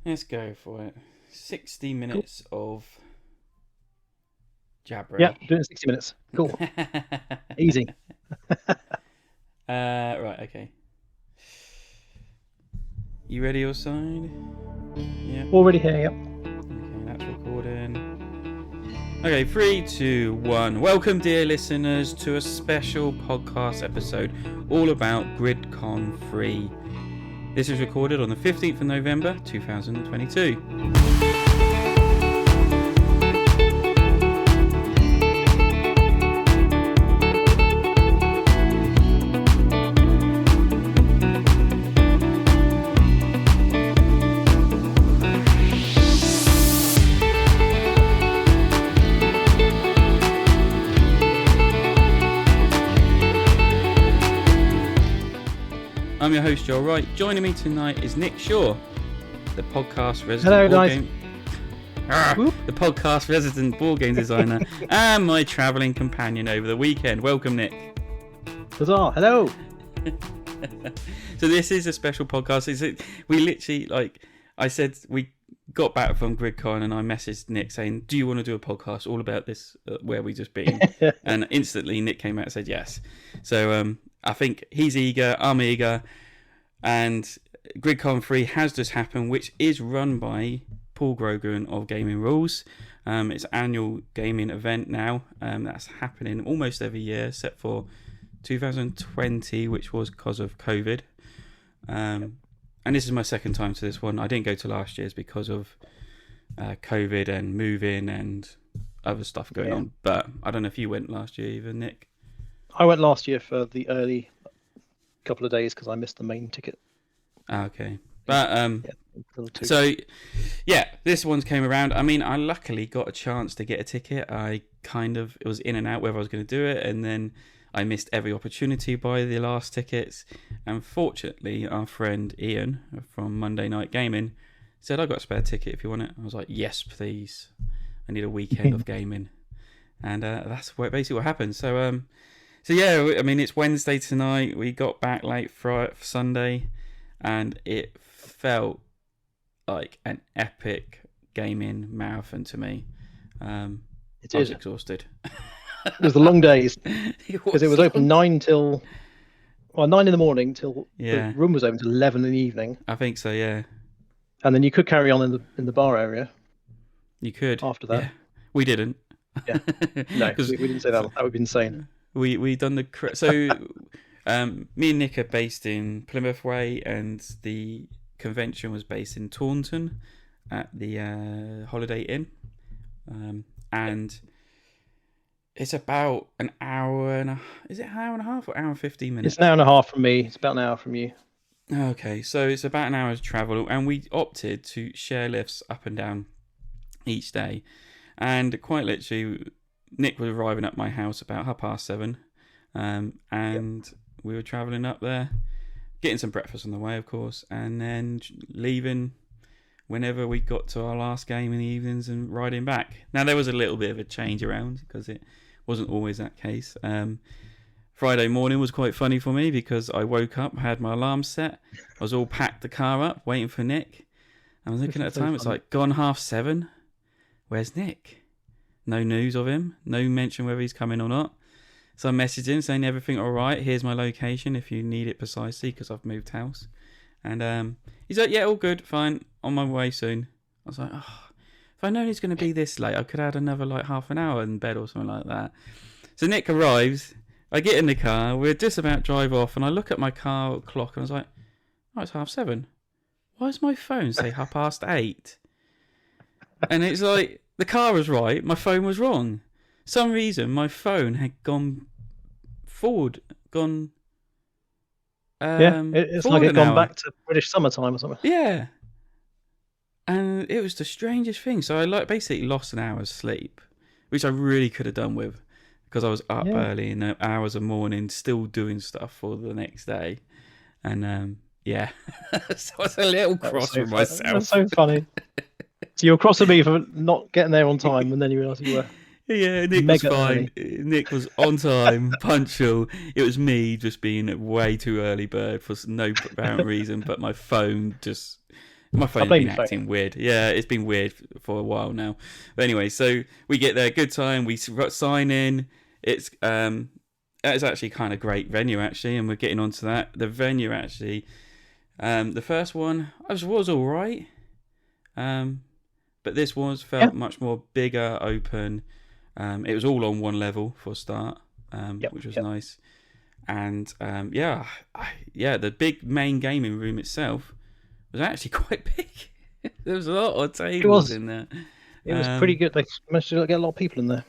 Let's go for it. 60 minutes of jabbering. Yeah, doing 60 minutes. Cool. Easy. Right, okay. You ready your side? Yeah. Already here, yep. Okay, that's recording. Okay, 3, 2, 1. Welcome, dear listeners, to a special podcast episode all about Gridcon 3. This is recorded on the 15th of November 2022. I'm your host, Joel Wright. Joining me tonight is Nick Shaw, the podcast resident the podcast resident board game designer, and my travelling companion over the weekend. Welcome, Nick. Huzzah! Hello. So this is a special podcast. We literally, I said, we got back from Gridcon, and I messaged Nick saying, "Do you want to do a podcast all about this where we just been?" And instantly, Nick came out and said yes. So I think he's eager, I'm eager, and Gridcon 3 has just happened, which is run by Paul Grogan of Gaming Rules. It's an annual gaming event now. That's happening almost every year, except for 2020, which was because of COVID. And this is my second time to this one. I didn't go to last year's because of COVID and moving and other stuff going on. But I don't know if you went last year either, Nick. I went last year for the early couple of days because I missed the main ticket. Okay. But so yeah, this one's came around. I mean, I luckily got a chance to get a ticket. It was in and out whether I was going to do it, and then I missed every opportunity by the last tickets. And fortunately, our friend Ian from Monday Night Gaming said, "I got a spare ticket if you want it." I was like, "Yes, please. I need a weekend of gaming." And that's basically what happened. So yeah, I mean, it's Wednesday tonight. We got back late Sunday, and it felt like an epic gaming marathon to me. I was exhausted. It was the long days because it was open 9 in the morning till the room was open till 11 in the evening. I think so, yeah. And then you could carry on in the bar area. You could after that. Yeah. We didn't. Yeah, no, we didn't say that. That would be insane. We done the me and Nick are based in Plymouth Way, and the convention was based in Taunton at the Holiday Inn, and it's about an hour and is it an hour and a half or hour and 15 minutes? It's an hour and a half from me. It's about an hour from you. Okay, so it's about an hour's travel, and we opted to share lifts up and down each day, and quite literally, Nick was arriving at my house about 7:30, and we were travelling up there, getting some breakfast on the way, of course, and then leaving whenever we got to our last game in the evenings and riding back. Now, there was a little bit of a change around because it wasn't always that case. Friday morning was quite funny for me because I woke up, had my alarm set, I was all packed the car up, waiting for Nick. I was looking at the time, it's like gone 7:30. Where's Nick? No news of him, no mention whether he's coming or not. So I messaged him saying, "Everything all right? Here's my location if you need it precisely because I've moved house." And he's like, "Yeah, all good, fine, on my way soon." I was like, "Oh, if I'd known he's going to be this late, I could have had another half an hour in bed or something like that." So Nick arrives, I get in the car, we're just about to drive off, and I look at my car clock and I was like, "Oh, it's 7:30. Why does my phone say 8:30?" And it's like, the car was right, my phone was wrong. Some reason my phone had gone forward, it's like it gone back to British summertime or something. Yeah. And it was the strangest thing. So I basically lost an hour's sleep, which I really could have done with because I was up early in the hours of morning still doing stuff for the next day. And so I was a little cross with myself. That's so funny. So you're cross with me for not getting there on time, and then you realise you were. Yeah, Nick was fine. Nick was on time, punctual. It was me just being a way too early bird for no apparent reason, but my phone just My phone's been acting weird. Yeah, it's been weird for a while now. But anyway, so we get there, good time. We sign in. It's actually kind of great venue actually, and we're getting onto that. The venue actually, the first one was all right, but this felt much more bigger, open. It was all on one level for a start, which was nice. And the big main gaming room itself was actually quite big. There was a lot of tables in there. It was pretty good. They managed to get a lot of people in there.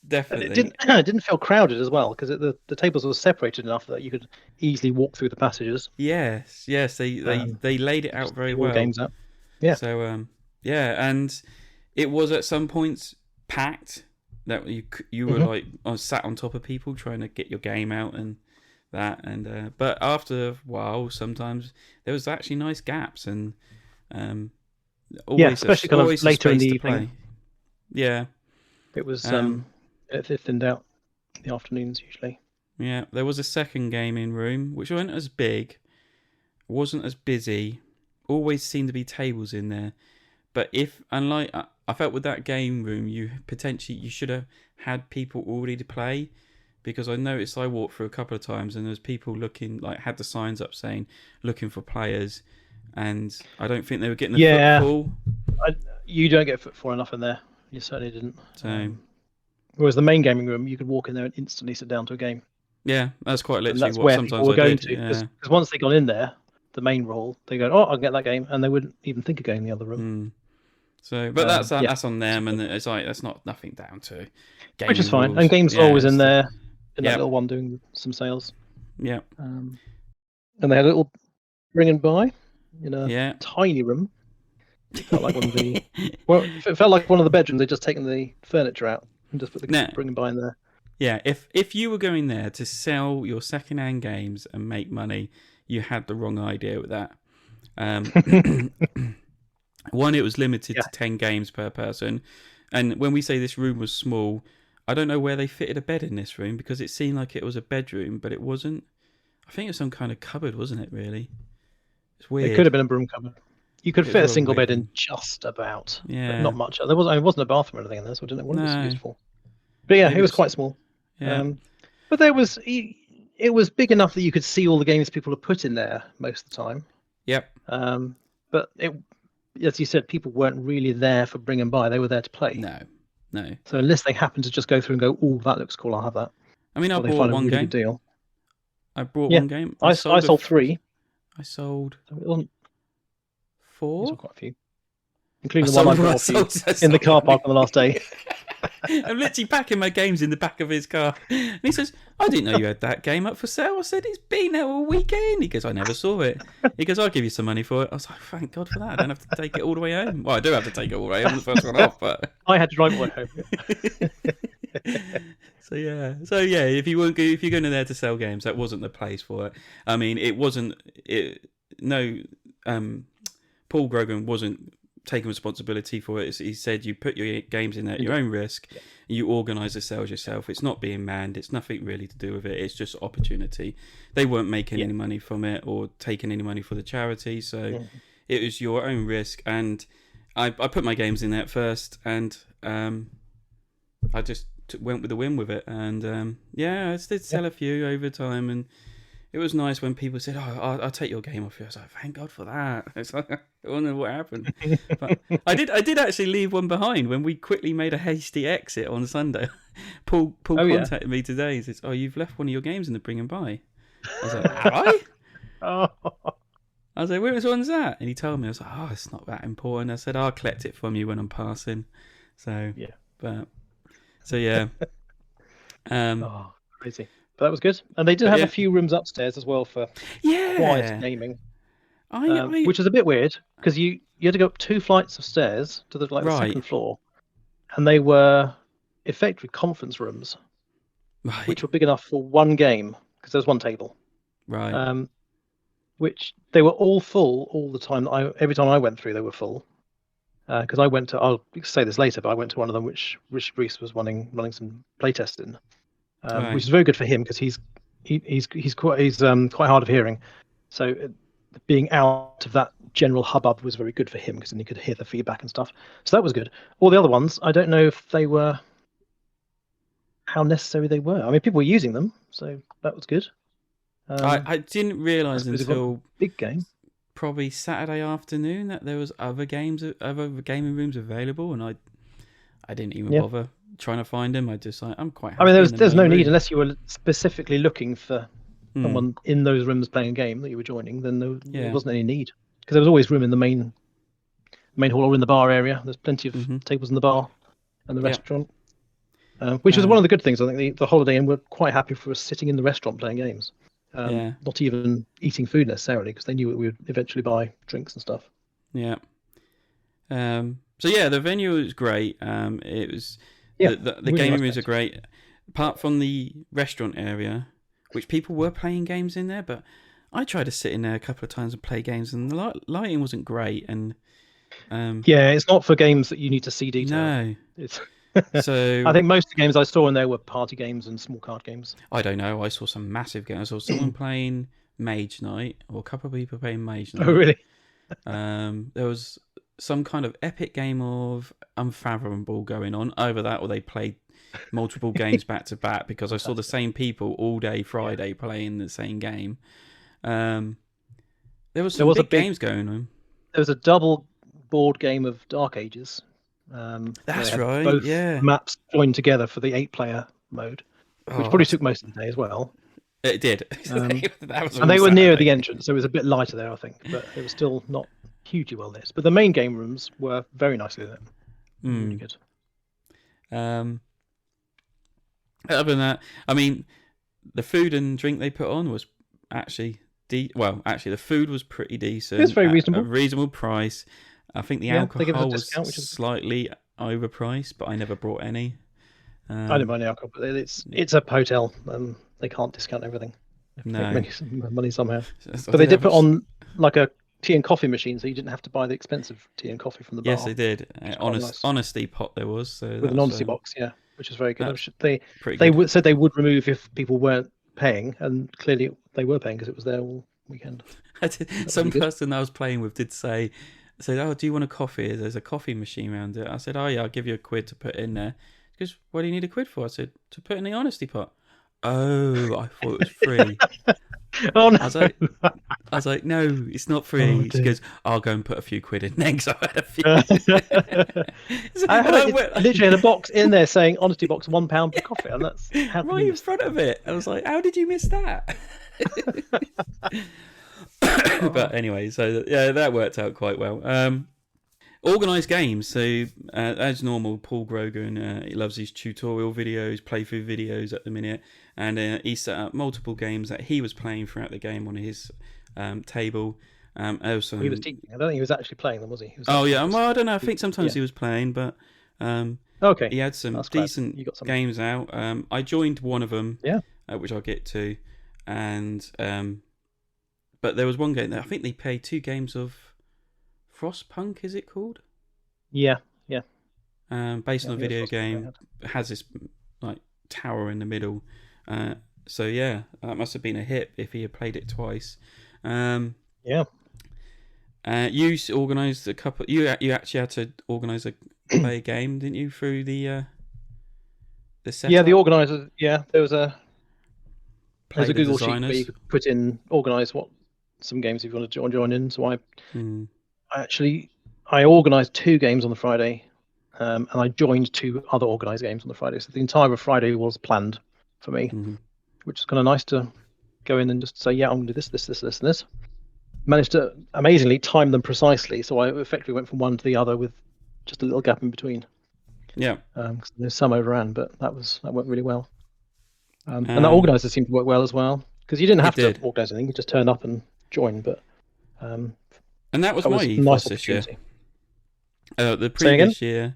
Definitely. It didn't feel crowded as well, because the tables were separated enough that you could easily walk through the passages. They laid it out very well. Games up. Yeah. So and it was at some points packed. That you were like sat on top of people trying to get your game out and that, and but after a while, sometimes there was actually nice gaps and especially kind of later in the evening. Yeah, it was it thinned out in the afternoons usually. Yeah, there was a second gaming room which wasn't as big, wasn't as busy. Always seemed to be tables in there, but I felt with that game room, you should have had people already to play, because I noticed I walked through a couple of times and there was people looking, like had the signs up saying looking for players, and I don't think they were getting the footfall. You don't get footfall enough in there. You certainly didn't. So, whereas the main gaming room, you could walk in there and instantly sit down to a game. Yeah, that's quite literally that's where sometimes people were going to. Because once they got in there, the main role, they go, "Oh, I'll get that game," and they wouldn't even think of going in the other room. So, but that's on them, and it's like that's nothing down to gaming, which is fine. rules. And Games Law was in there, in that little one doing some sales. Yeah. And they had a little bring and buy in a tiny room. It felt like one of the it felt like one of the bedrooms. They'd just taken the furniture out and just put the bring and buy in there. Yeah, if you were going there to sell your second-hand games and make money, you had the wrong idea with that. One, it was limited to 10 games per person. And when we say this room was small, I don't know where they fitted a bed in this room, because it seemed like it was a bedroom, but it wasn't. I think it was some kind of cupboard, wasn't it, really? It's weird. It could have been a broom cupboard. You could fit a single bed in just about. Yeah. But not much. It wasn't a bathroom or anything in there, so I didn't know what it was used for. But yeah, it was quite small. Yeah. But it was big enough that you could see all the games people had put in there most of the time. Yep. But as you said, people weren't really there for bring and buy. They were there to play. No. So unless they happen to just go through and go, "Oh, that looks cool, I'll have that." I mean, I bought one game. Good deal. I bought one game. I sold 3. I sold. So it wasn't 4. These were quite a few, including the one I bought in the car park on the last day. I'm literally packing my games in the back of his car. And he says, "I didn't know you had that game up for sale." I said, "It's been there all weekend." He goes, "I never saw it." He goes, "I'll give you some money for it." I was like, "Thank God for that. I don't have to take it all the way home." Well, I do have to take it all the way home. The first one off, but I had to drive it home. So if you're going in there to sell games, that wasn't the place for it. I mean, it wasn't. Paul Grogan wasn't taking responsibility for it. He said you put your games in there at your own risk. Yeah. You organise the sales yourself. It's not being manned. It's nothing really to do with it. It's just opportunity. They weren't making any money from it or taking any money for the charity. So it was your own risk. And I put my games in there at first, and I just went with the win with it. And I did sell a few over time, and it was nice when people said, "Oh, I'll take your game off you." I was like, "Thank God for that." It's like, I wonder what happened. But I did actually leave one behind when we quickly made a hasty exit on Sunday. Paul contacted me today and says, "Oh, you've left one of your games in the bring and buy." I was like, "Have I?" I was like, "Which one's that?" And he told me. I was like, "Oh, it's not that important." I said, "I'll collect it from you when I'm passing." So crazy. But that was good. And they did have a few rooms upstairs as well for quiet gaming. Which is a bit weird, because you had to go up 2 flights of stairs to the second floor, and they were effectively conference rooms, which were big enough for one game, because there was one table. Right. Which they were all full all the time. Every time I went through, they were full. Because I went to, I'll say this later, but I went to one of them which Richard Breese was running some playtest in. Which is very good for him, because he's quite hard of hearing, so being out of that general hubbub was very good for him because then he could hear the feedback and stuff. So that was good. All the other ones, I don't know if they were how necessary they were. I mean, people were using them, so that was good. I didn't realise until big game probably Saturday afternoon that there was other gaming rooms available, and I didn't even bother trying to find them. I'm quite happy. I mean, there's no need unless you were specifically looking for someone in those rooms playing a game that you were joining. Then there wasn't any need because there was always room in the main hall or in the bar area. There's plenty of tables in the bar and the restaurant, which was one of the good things. I think the Holiday Inn were quite happy for us sitting in the restaurant playing games. Not even eating food necessarily because they knew we would eventually buy drinks and stuff. Yeah. So the venue was great. It was the really gaming rooms are great. Apart from the restaurant area, which people were playing games in there, but I tried to sit in there a couple of times and play games, and the lighting wasn't great. And it's not for games that you need to see detail. No, it's. So I think most of the games I saw in there were party games and small card games. I don't know. I saw some massive games. I saw someone playing Mage Knight, or a couple of people playing Mage Knight. Oh, really? There was some kind of epic game of Unfathomable going on. Either that, or they played multiple games back to back, because I saw the same people all day Friday playing the same game. There was big games going on. There was a double board game of Dark Ages. That's right. Both maps joined together for the 8-player mode, which probably took most of the day as well. It did. And they were near the entrance, so it was a bit lighter there, I think, but it was still not hugely well lit. But the main game rooms were very nicely lit. Really good. Other than that, I mean, the food and drink they put on was actually the food was pretty decent. It was very reasonable. At a reasonable price. I think the alcohol was slightly overpriced, but I never brought any. I didn't buy any alcohol, but it's a hotel. They can't discount everything. No. Make money somehow. But they did put on like a tea and coffee machine, so you didn't have to buy the expensive tea and coffee from the bar. Yes, they did. Honesty pot there was. So with an honesty box, which is very good. They good. said they would remove if people weren't paying, and clearly they were paying because it was there all weekend. Some person I was playing with did say, "Oh, do you want a coffee? There's a coffee machine around it." I said, "Oh yeah, I'll give you £1 to put in there." Because what do you need £1 for? I said, "To put in the honesty pot." Oh, I thought it was free. Oh no! I was like, no, it's not free. She goes, "I'll go and put a few £1 in there." So I had a few. I literally had a box in there saying "honesty box, £1 per coffee," and that's right in front of it. I was like, "How did you miss that?" But anyway, so that worked out quite well. Organised games. So as normal, Paul Grogan, he loves his tutorial videos, playthrough videos at the minute, and he set up multiple games that he was playing throughout the game on his table. Also, he was teaching. I don't think he was actually playing them, was he? Well, I don't know. I think sometimes he was playing, but okay, he had some decent games out. I joined one of them, which I'll get to, and but there was one game that I think they played 2 games of Frostpunk, is it called? Yeah. Based on a video game, has this like tower in the middle. So that must have been a hit if he had played it twice. You organised a couple. You actually had to organise play a game, didn't you? Through the setup? Yeah, the organisers. Yeah, there's a Google sheet where you could put in organise some games if you want to join in. So I organised 2 games on the Friday, and I joined 2 other organised games on the Friday. So the entire Friday was planned for me, which is kind of nice to go in and just say, I'm going to do this, and this. Managed to amazingly time them precisely, so I effectively went from one to the other with just a little gap in between. Yeah. There's some overran, but that went really well. And that organiser seemed to work well as well, because you didn't have to organise anything; you just turn up and join. But and that was my ethos this year. The previous year,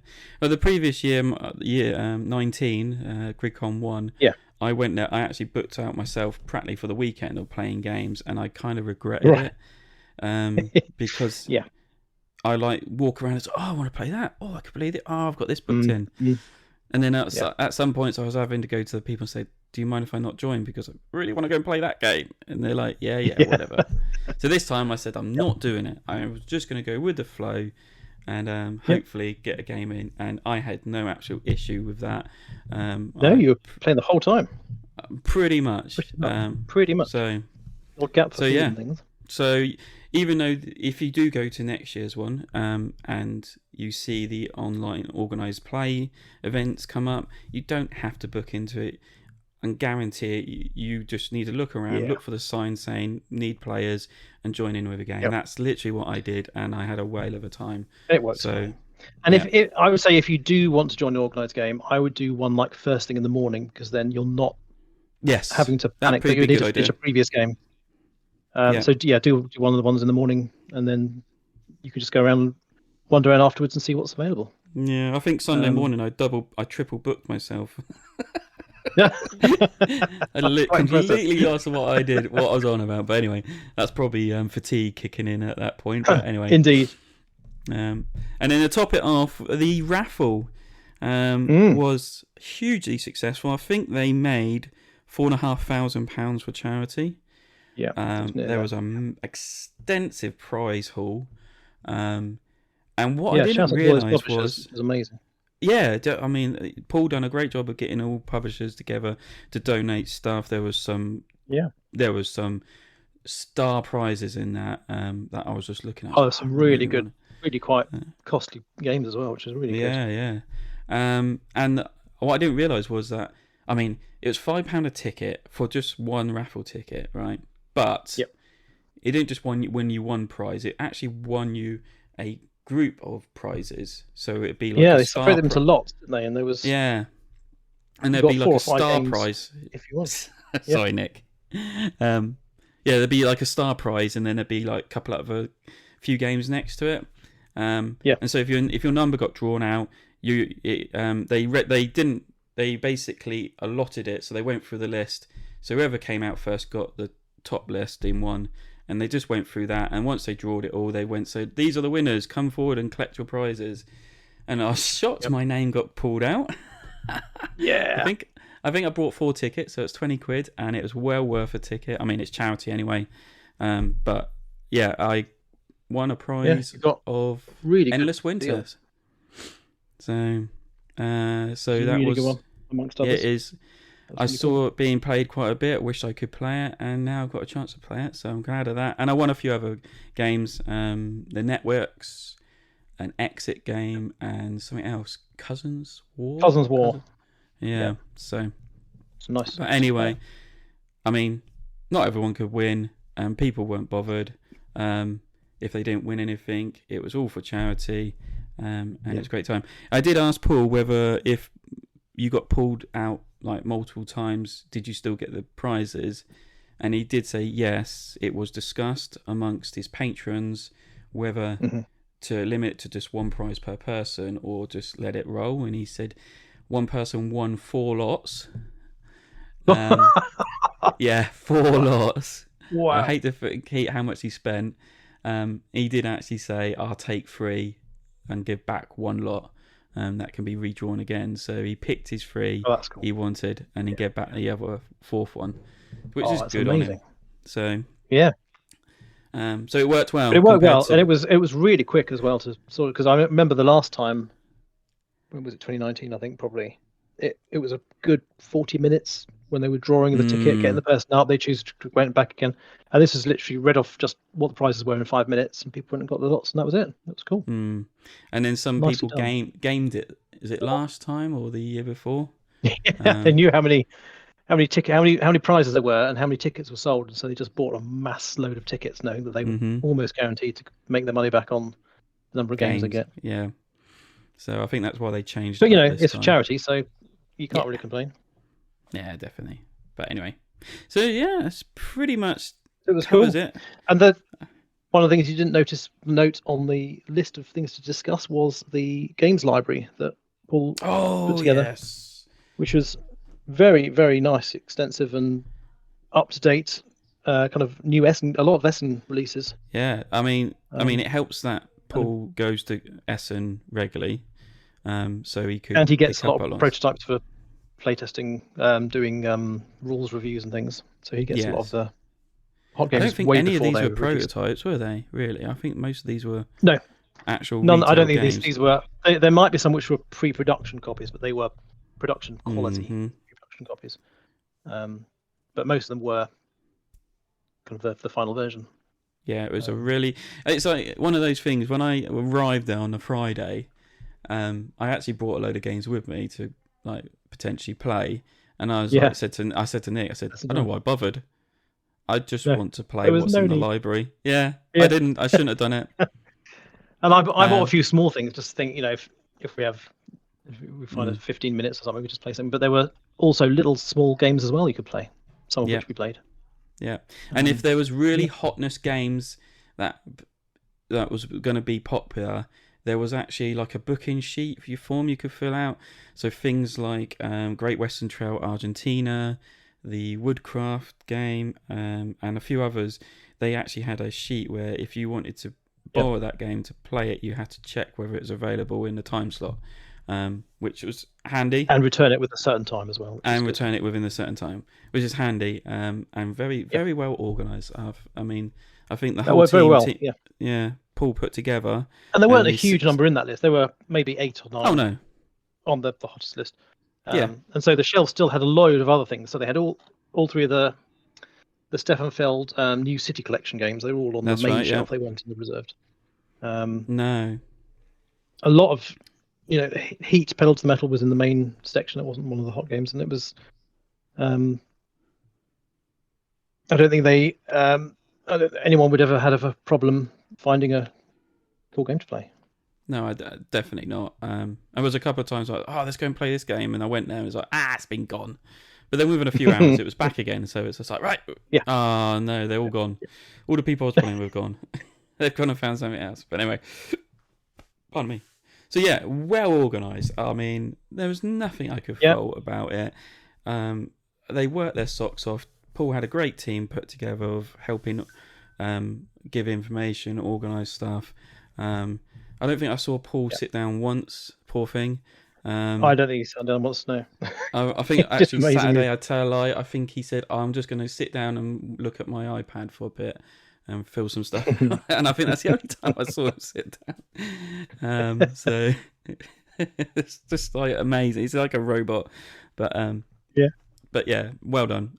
19, Gridcon 1. Yeah. I went there. I actually booked out myself practically for the weekend of playing games, and I kind of regretted it because I walk around and say, I want to play that. I could play it. I've got this booked in. And then at some points, I was having to go to the people and say, "Do you mind if I not join? Because I really want to go and play that game." And they're like, "Yeah, whatever." So this time I said, "I'm not doing it. I was just going to go with the flow, and hopefully get a game in." And I had no actual issue with that. You were playing the whole time. Pretty much. Pretty much. So, what gap for things? So even though if you do go to next year's one, and you see the online organised play events come up, you don't have to book into it and guarantee it. You just need to look around, look for the sign saying need players, and join in with a game. That's literally what I did, and I had a whale of a time. It works. So, and I would say if you do want to join an organised game, I would do one like first thing in the morning, because then you're not having to panic that you need to finish a previous game. So do one of the ones in the morning, and then you could just go around, wander around afterwards, and see what's available. Yeah, I think Sunday morning I triple booked myself. I completely lost what I was on about. But anyway, that's probably fatigue kicking in at that point. But anyway, indeed. And then to top it off, the raffle was hugely successful. I think they made £4,500 for charity. Yeah, there was an extensive prize haul, and what I didn't realise was amazing. Yeah, I mean, Paul done a great job of getting all publishers together to donate stuff. There was some star prizes in that that I was just looking at. Oh, there's some really good, really quite costly games as well, which is really good. Yeah. And what I didn't realise was that, I mean, it was £5 a ticket for just one raffle ticket, right? But it didn't just win you one prize. It actually won you a group of prizes. So it'd be like they separated them into lots, didn't they? And there was and there'd be like a star prize if you want. Sorry, Nick. There'd be like a star prize, and then there'd be like a couple of a few games next to it. And so if your number got drawn out, they basically allotted it. So they went through the list. So whoever came out first got the top list in one, and they just went through that. And once they drawed it all, they went, so these are the winners, come forward and collect your prizes. And I was shocked my name got pulled out. I think I bought 4 tickets, so it's £20, and it was well worth a ticket. I mean, it's charity anyway, but yeah, I won a prize of really Endless Winters. So that was good one, amongst others. It is. I saw it being played quite a bit. Wish I could play it, and now I've got a chance to play it, so I'm glad of that. And I won a few other games, the Networks, an Exit game, and something else. Cousins War. Yeah. So it's nice. But anyway, I mean, not everyone could win, and people weren't bothered. If they didn't win anything, it was all for charity, and it was a great time. I did ask Paul whether if you got pulled out like multiple times, did you still get the prizes? And he did say yes. It was discussed amongst his patrons whether to limit to just one prize per person or just let it roll. And he said one person won 4 lots. 4 lots. Wow. I hate to think how much he spent. He did actually say, I'll take 3 and give back 1 lot. That can be redrawn again. So he picked his 3 he wanted, and he gave back the other 4th one, which is good amazing on him. So so it worked well. But it worked well, and it was really quick as well to sort of, because I remember the last time, when was it, 2019? I think probably it was a good 40 minutes when they were drawing the ticket, getting the person out. They choose to go back again, and this is literally read off just what the prizes were in 5 minutes, and people went and got the lots, and that was it. That was cool. And then some people gamed it. Is it last time or the year before? They knew how many prizes there were and how many tickets were sold, and so they just bought a mass load of tickets, knowing that they were almost guaranteed to make their money back on the number of games they get. Yeah. So I think that's why they changed. But it's a charity, so you can't really complain. Yeah, definitely. But anyway, so yeah, it's pretty much it cool. It. And one of the things you didn't note on the list of things to discuss was the games library that Paul put together, which was very, very nice, extensive, and up to date. Kind of new Essen, a lot of Essen releases. Yeah, I mean, it helps that Paul goes to Essen regularly. so he could. And he gets a lot of prototypes for playtesting, doing rules reviews and things. So he gets a lot of the hot games. I don't think any of these were prototypes, were they? Really? I think most of these were actual. None. I don't think these were. There might be some which were pre-production copies, but they were production quality pre-production copies. But most of them were kind of the final version. Yeah, it was it's like one of those things. When I arrived there on the Friday, I actually brought a load of games with me to like potentially play, and I was I said to Nick, I don't know why I bothered. I just want to play what's in the library. Yeah, I didn't. I shouldn't have done it. And I bought a few small things, just to think, if we find 15 minutes or something, we just play something. But there were also little small games as well you could play, some of which we played. Yeah, and if there was really hotness games that was going to be popular, there was actually like a booking sheet for your form you could fill out. So things like Great Western Trail Argentina, the Woodcraft game, and a few others. They actually had a sheet where if you wanted to borrow that game to play it, you had to check whether it was available in the time slot, which was handy. And return it with a certain time as well. And return it within a certain time, which is handy, and very, very well organised. I think the whole team, Paul put together. And there weren't a huge number in that list. There were maybe 8 or 9. Oh, no. On the hottest list. And so the shelf still had a load of other things. So they had all 3 of the Stefan Feld New City Collection games. They were all on the main shelf. They weren't in the reserved. No. A lot of, Heat, Pedal to the Metal was in the main section. It wasn't one of the hot games. And it was... I don't think anyone would ever have a problem finding a cool game to play. No, definitely not. There was a couple of times like, let's go and play this game, and I went there and it was like, it's been gone. But then within a few hours, it was back again. So it's just like, right, no, they're all gone. All the people I was playing with gone. They've gone and found something else. But anyway, pardon me. So yeah, well organised. I mean, there was nothing I could fault about it. They worked their socks off. Paul had a great team put together of helping give information, organise stuff. I don't think I saw Paul sit down once, poor thing. I don't think he sat down once, no. I think actually Saturday, I'd tell a lie. I think he said, I'm just going to sit down and look at my iPad for a bit and fill some stuff. And I think that's the only time I saw him sit down. So it's just like amazing. He's like a robot. But well done.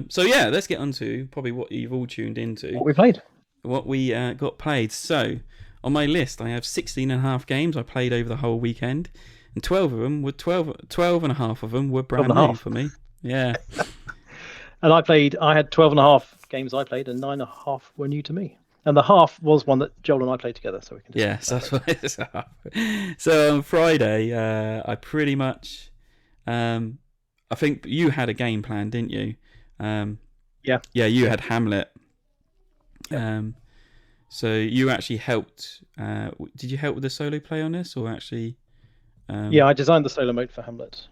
So yeah, let's get on to probably what you've all tuned into. What we played. What we got played. So on my list, I have 16 and a half games I played over the whole weekend. And 12 of them were 12 and a half of them were brand new for me. Yeah. And I had 12 and a half games I played, and 9 and a half were new to me. And the half was one that Joel and I played together, so we can. Yes, that's what it is. So on Friday, I pretty much, I think you had a game plan, didn't you? Yeah, you had Hamlet. So you actually helped. Did you help with the solo play on this, or actually? Yeah, I designed the solo mode for Hamlet,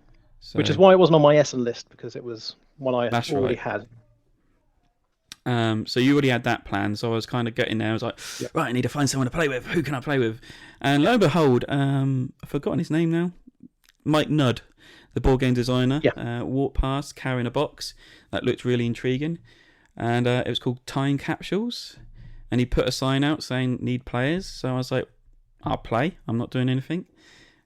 which is why it wasn't on my Essen list, because it was one I already had. So you already had that plan, so I was kind of getting there. I was like, right, I need to find someone to play with. Who can I play with? And lo and behold, I've forgotten his name now. Mike Nudd, the board game designer, walked past carrying a box that looked really intriguing, and it was called Time Capsules. And he put a sign out saying need players. So I was like, I'll play. I'm not doing anything.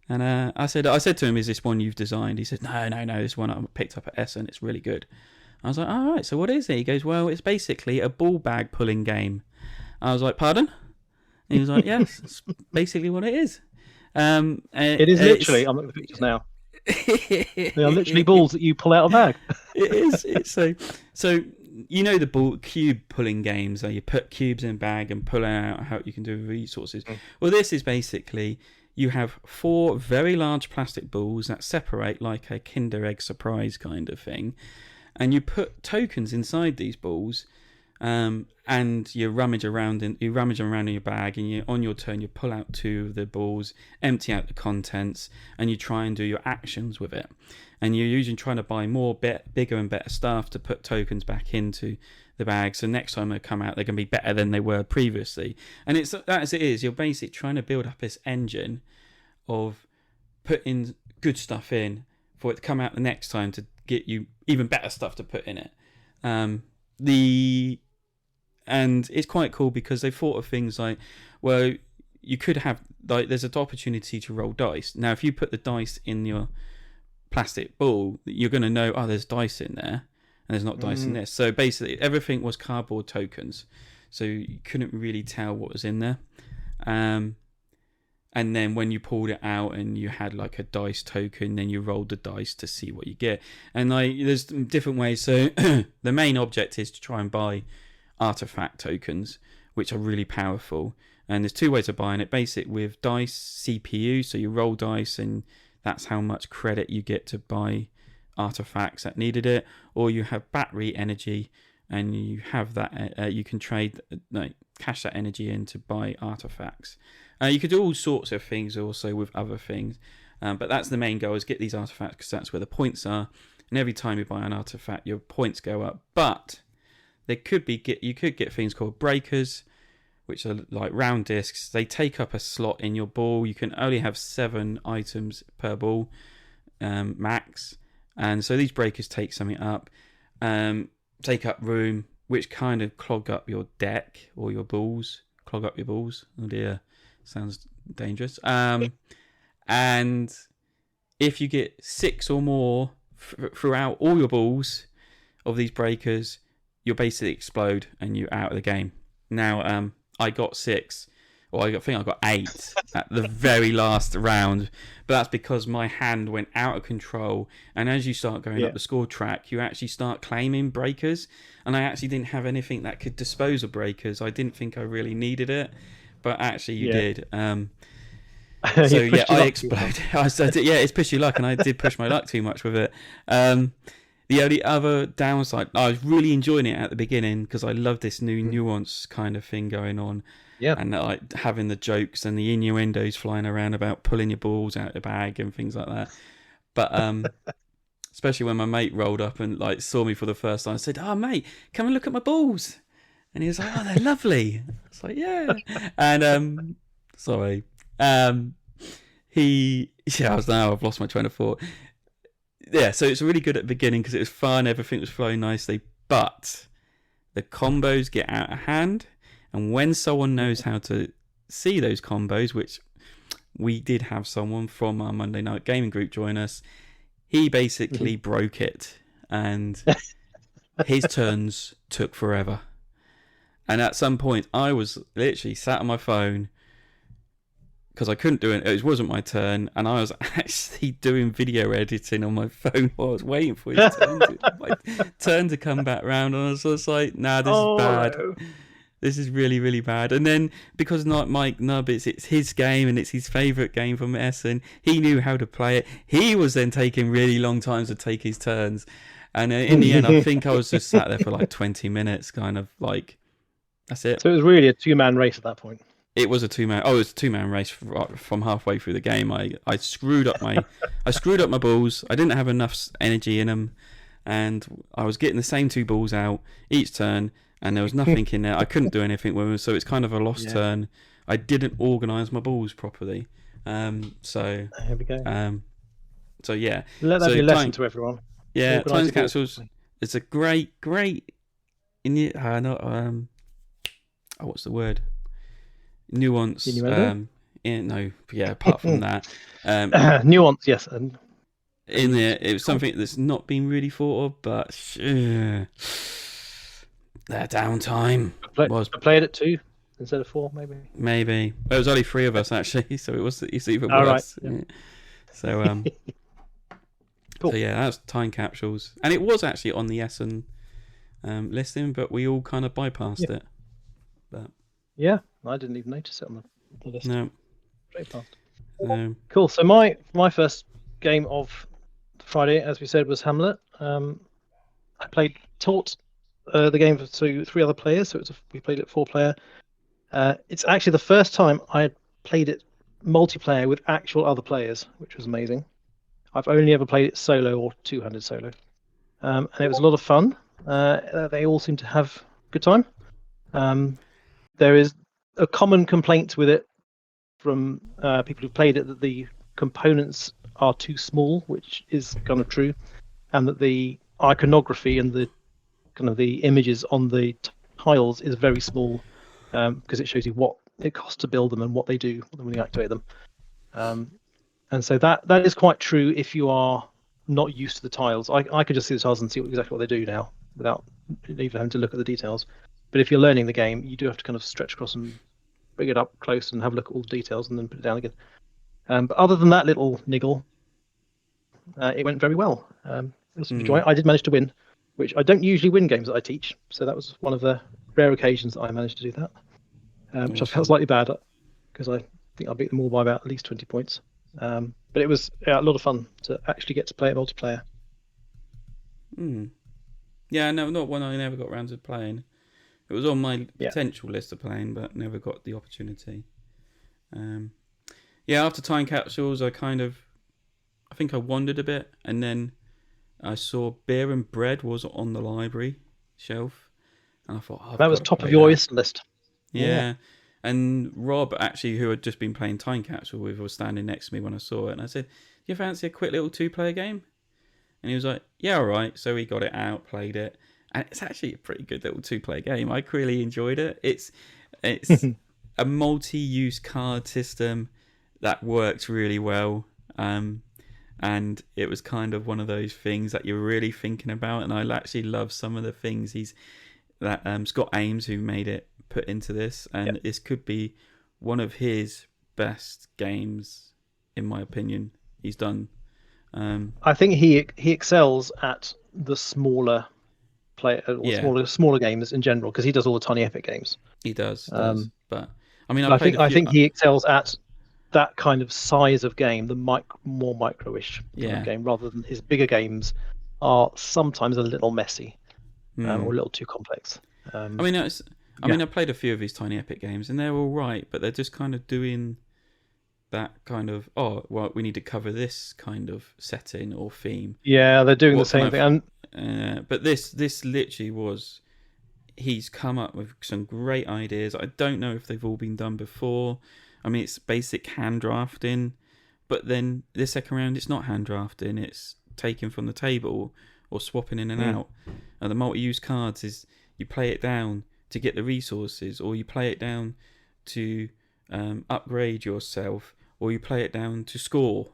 And I said to him, is this one you've designed? He said, no, this one I picked up at Essen. It's really good. I was like, all right, so what is it? He goes, well, it's basically a ball bag pulling game. I was like, pardon? And he was like, yes, it's basically what it is. It is literally, I'm looking at the pictures now. They are literally balls that you pull out a bag. It is. It's so you know the ball cube pulling games, so you put cubes in a bag and pull out how you can do resources. Well, this is basically you have 4 very large plastic balls that separate like a Kinder Egg surprise kind of thing, and you put tokens inside these balls, and you rummage around in your bag, and on your turn you pull out 2 of the balls, empty out the contents, and you try and do your actions with it. And you're usually trying to buy more bigger and better stuff to put tokens back into the bag, so next time they come out they're going to be better than they were previously. And it's as it is, you're basically trying to build up this engine of putting good stuff in for it to come out the next time to get you even better stuff to put in it. And it's quite cool because they thought of things like, well, you could have, like, there's an opportunity to roll dice. Now, if you put the dice in your plastic ball, you're going to know, oh, there's dice in there, and there's not dice in this. So basically, everything was cardboard tokens, so you couldn't really tell what was in there. And then when you pulled it out and you had like a dice token, then you rolled the dice to see what you get. And like, there's different ways. So the main object is to try and buy artifact tokens, which are really powerful. And there's two ways of buying it. Basic with dice CPU, so you roll dice and that's how much credit you get to buy artifacts that needed it. Or you have battery energy, and you have that you can trade, cash that energy in to buy artifacts. You could do all sorts of things also with other things, but that's the main goal, is get these artifacts, because that's where the points are. And every time you buy an artifact, your points go up. But you could get things called breakers, which are like round discs. They take up a slot in your ball. You can only have 7 items per ball, max. And so these breakers take something up, take up room, which kind of clog up your deck or your balls. Clog up your balls. Oh dear, sounds dangerous. And if you get 6 or more throughout all your balls of these breakers, you'll basically explode and you're out of the game. Now, I got 6, or I think I got 8 at the very last round, but that's because my hand went out of control. And as you start going up the score track, you actually start claiming breakers. And I actually didn't have anything that could dispose of breakers. I didn't think I really needed it, but actually you did. So I exploded. I said, it's push your luck, and I did push my luck too much with it. The only other downside, I was really enjoying it at the beginning because I love this new nuance kind of thing going on. Yeah. And like having the jokes and the innuendos flying around about pulling your balls out of the bag and things like that. But especially when my mate rolled up and like saw me for the first time, I said, "Oh mate, come and look at my balls." And he was like, "Oh, they're lovely." I was like, "Yeah." And sorry. I've lost my train of thought. Yeah, so it's really good at the beginning because it was fun, everything was flowing nicely, but the combos get out of hand, and when someone knows how to see those combos, which we did have someone from our Monday night gaming group join us, he basically broke it, and his turns took forever. And at some point, I was literally sat on my phone because I couldn't do it. It wasn't my turn, and I was actually doing video editing on my phone while I was waiting for his turn to come back round. And I was just like, "Nah, this is bad. No. This is really, really bad." And then because not Mike Nubbits, it's his game and it's his favourite game from Essen. He knew how to play it. He was then taking really long times to take his turns, and in the end, I think I was just sat there for like 20 minutes, kind of like, that's it. So it was really a 2-man race at that point. It was a 2-man. Oh, it was a 2-man race from halfway through the game. I screwed up my balls. I didn't have enough energy in them, and I was getting the same 2 balls out each turn, and there was nothing in there. I couldn't do anything with them, so it's kind of a lost turn. I didn't organise my balls properly. So here we go. So yeah. Let that be a lesson to everyone. Yeah, Time Capsules. It's a great. What's the word? Nuance. Apart from that, nuance, yes. And in there, it was something that's not been really thought of, but their downtime was. I played it 2 instead of 4, maybe. Maybe there was only 3 of us actually, so it's even worse. Right, yeah. So cool. So yeah, that's Time Capsules, and it was actually on the Essen listing, but we all kind of bypassed it. But yeah, I didn't even notice it on the list. No. Straight past. No. Cool. So my first game of Friday, as we said, was Hamlet. I taught the game to 3 other players, so we played it 4-player. It's actually the first time I had played it multiplayer with actual other players, which was amazing. I've only ever played it solo or 200 solo, and it was a lot of fun. They all seem to have a good time. There is a common complaint with it from people who played it that the components are too small, which is kind of true, and that the iconography and the kind of the images on the tiles is very small, because it shows you what it costs to build them and what they do when you activate them. And so that is quite true if you are not used to the tiles. I could just see the tiles and see exactly what they do now without even having to look at the details. But if you're learning the game, you do have to kind of stretch across and bring it up close and have a look at all the details and then put it down again. But other than that little niggle, it went very well. It was a joy. I did manage to win, which I don't usually win games that I teach. So that was one of the rare occasions that I managed to do that, which I felt slightly bad at, because I think I beat them all by about at least 20 points. But it was a lot of fun to actually get to play it multiplayer. Yeah, no, not one I never got around to playing. It was on my potential list of playing, but never got the opportunity. After Time Capsules, I think I wandered a bit, and then I saw Beer and Bread was on the library shelf, and I thought, that was top of your list. Yeah. And Rob, actually, who had just been playing Time Capsule with, was standing next to me when I saw it, and I said, "Do you fancy a quick little 2-player game?" And he was like, "Yeah, all right." So we got it out, played it, and it's actually a pretty good little 2-player game. I really enjoyed it. It's a multi-use card system that works really well, and it was kind of one of those things that you're really thinking about. And I actually love some of the things Scott Ames, who made it, put into this, and this could be one of his best games, in my opinion, he's done. I think he excels at the smaller smaller games in general, because he does all the tiny epic games. He does. But I mean, I think he excels at that kind of size of game, the more micro-ish kind of game, rather than his bigger games are sometimes a little messy or a little too complex. I mean, I played a few of his tiny epic games, and they're all right, but they're just kind of doing that kind of, we need to cover this kind of setting or theme. Yeah, they're doing the same thing. But this literally was, he's come up with some great ideas. I don't know if they've all been done before. I mean, it's basic hand drafting, but then this second round, it's not hand drafting. It's taking from the table or swapping in and out. And the multi-use cards is, you play it down to get the resources, or you play it down to upgrade yourself, or you play it down to score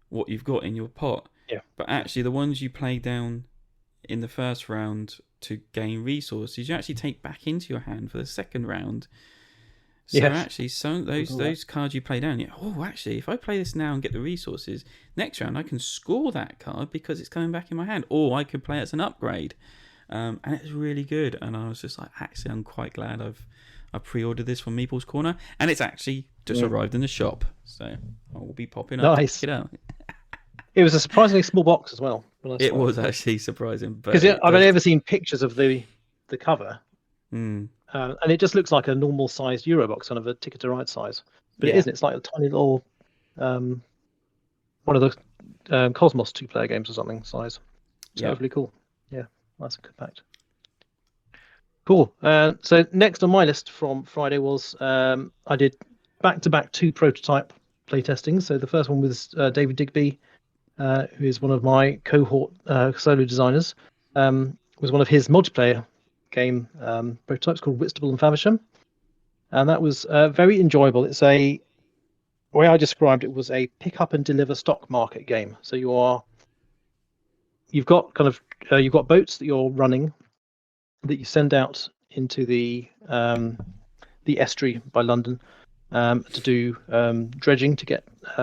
what you've got in your pot. Yeah. But actually, the ones you play down in the first round to gain resources, you actually take back into your hand for the second round. So actually, those cards you play down, actually, if I play this now and get the resources, next round I can score that card because it's coming back in my hand, or I could play it as an upgrade. And it's really good. And I was just like, actually, I'm quite glad I pre-ordered this from Meeple's Corner, and it's actually just arrived in the shop, so I will be popping up to check it out. It was a surprisingly small box as well. It was actually surprising, because I've only ever seen pictures of the cover, and it just looks like a normal sized Eurobox, kind of a Ticket to Ride size, but it isn't. It's like a tiny little one of the Cosmos 2-player games or something size. So really cool. Yeah, nice and compact. Cool. So next on my list from Friday was I did back-to-back 2 prototype playtestings. So the first one was David Digby, who is one of my cohort solo designers. Was one of his multiplayer game prototypes called Whitstable Faversham, and that was very enjoyable. It's the way I described it was a pick up and deliver stock market game. So you've got boats that you're running, that you send out into the estuary by London to do dredging to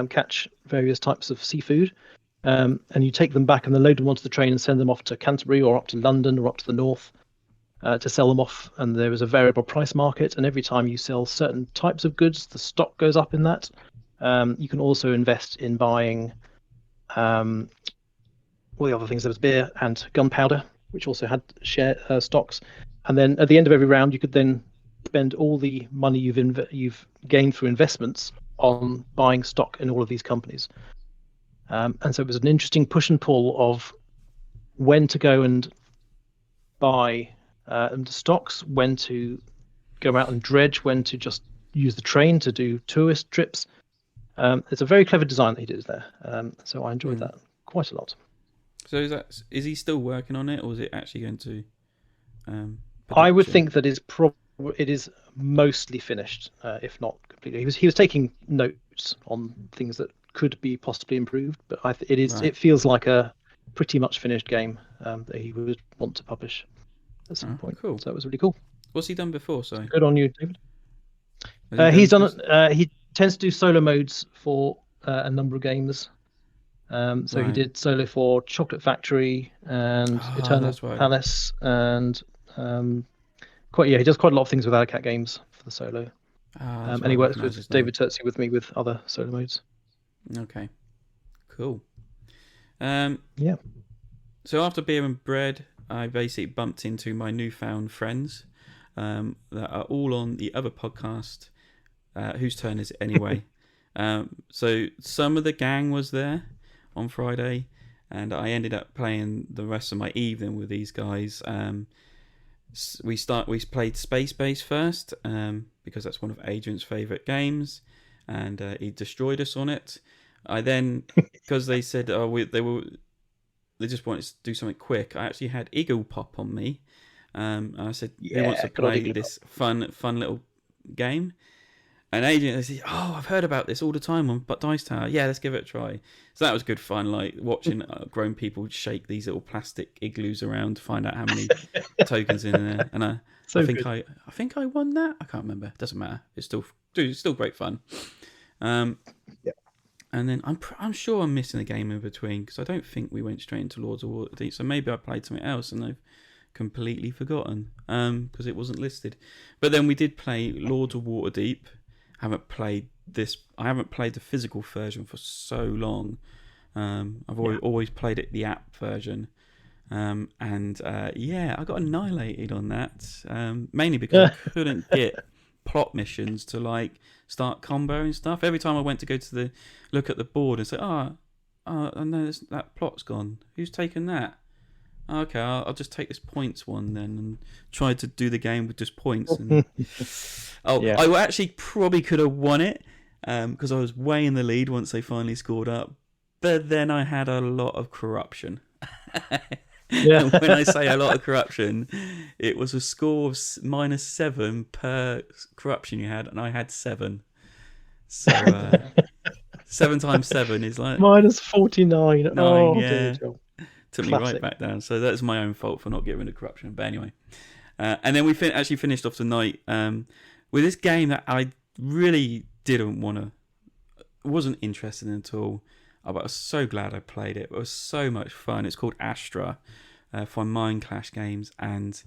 catch various types of seafood, and you take them back and then load them onto the train and send them off to Canterbury or up to London or up to the north to sell them off. And there is a variable price market, and every time you sell certain types of goods, the stock goes up in that. You can also invest in buying all the other things. There was beer and gunpowder, which also had share stocks. And then at the end of every round, you could then spend all the money you've gained through investments on buying stock in all of these companies. And so it was an interesting push and pull of when to go and buy stocks, when to go out and dredge, when to just use the train to do tourist trips. It's a very clever design that he did there. So I enjoyed that quite a lot. So is he still working on it, or is it actually going to? I would think that it is mostly finished, if not completely. He was taking notes on things that could be possibly improved, but it feels like a pretty much finished game that he would want to publish at some point. Cool. So it was really cool. What's he done before? So good on you, David. He's done. He tends to do solo modes for a number of games. So he did solo for Chocolate Factory and Eternal Palace, and he does quite a lot of things with Cat games for the solo. And he works with David Turtsey with me with other solo modes. Okay, cool. Yeah. So after beer and bread, I basically bumped into my newfound friends that are all on the other podcast. Whose turn is it anyway? So some of the gang was there on Friday, and I ended up playing the rest of my evening with these guys. We played Space Base first, because that's one of Adrian's favourite games, and he destroyed us on it. I then, because they said they just wanted to do something quick, I actually had Igloo Pop on me. I said, who wants to play this fun little game? And Adrian said, I've heard about this all the time on Dice Tower. Yeah, let's give it a try. So that was good fun, like watching grown people shake these little plastic igloos around to find out how many tokens in there. And I think I won that. I can't remember. Doesn't matter. It's still great fun. And then I'm sure I'm missing a game in between, because I don't think we went straight into Lords of Waterdeep. So maybe I played something else and I've completely forgotten, because it wasn't listed. But then we did play Lords of Waterdeep. I haven't played the physical version for so long. I've always played it the app version, and I got annihilated on that. Mainly because I couldn't get plot missions to like start combo and stuff. Every time I went to go to look at the board and say, I know that plot's gone. Who's taken that? Okay, I'll just take this points one then, and try to do the game with just points. And I actually probably could have won it, because I was way in the lead once they finally scored up. But then I had a lot of corruption. And when I say a lot of corruption, it was a score of -7 per corruption you had, and I had 7. So 7 times 7 is like -49. 9, yeah. Took me right back down. So that's my own fault for not getting rid of corruption. But anyway. And then we actually finished off the night with this game that I really wasn't interested in at all. But I was so glad I played it. It was so much fun. It's called Astra from Mind Clash Games. And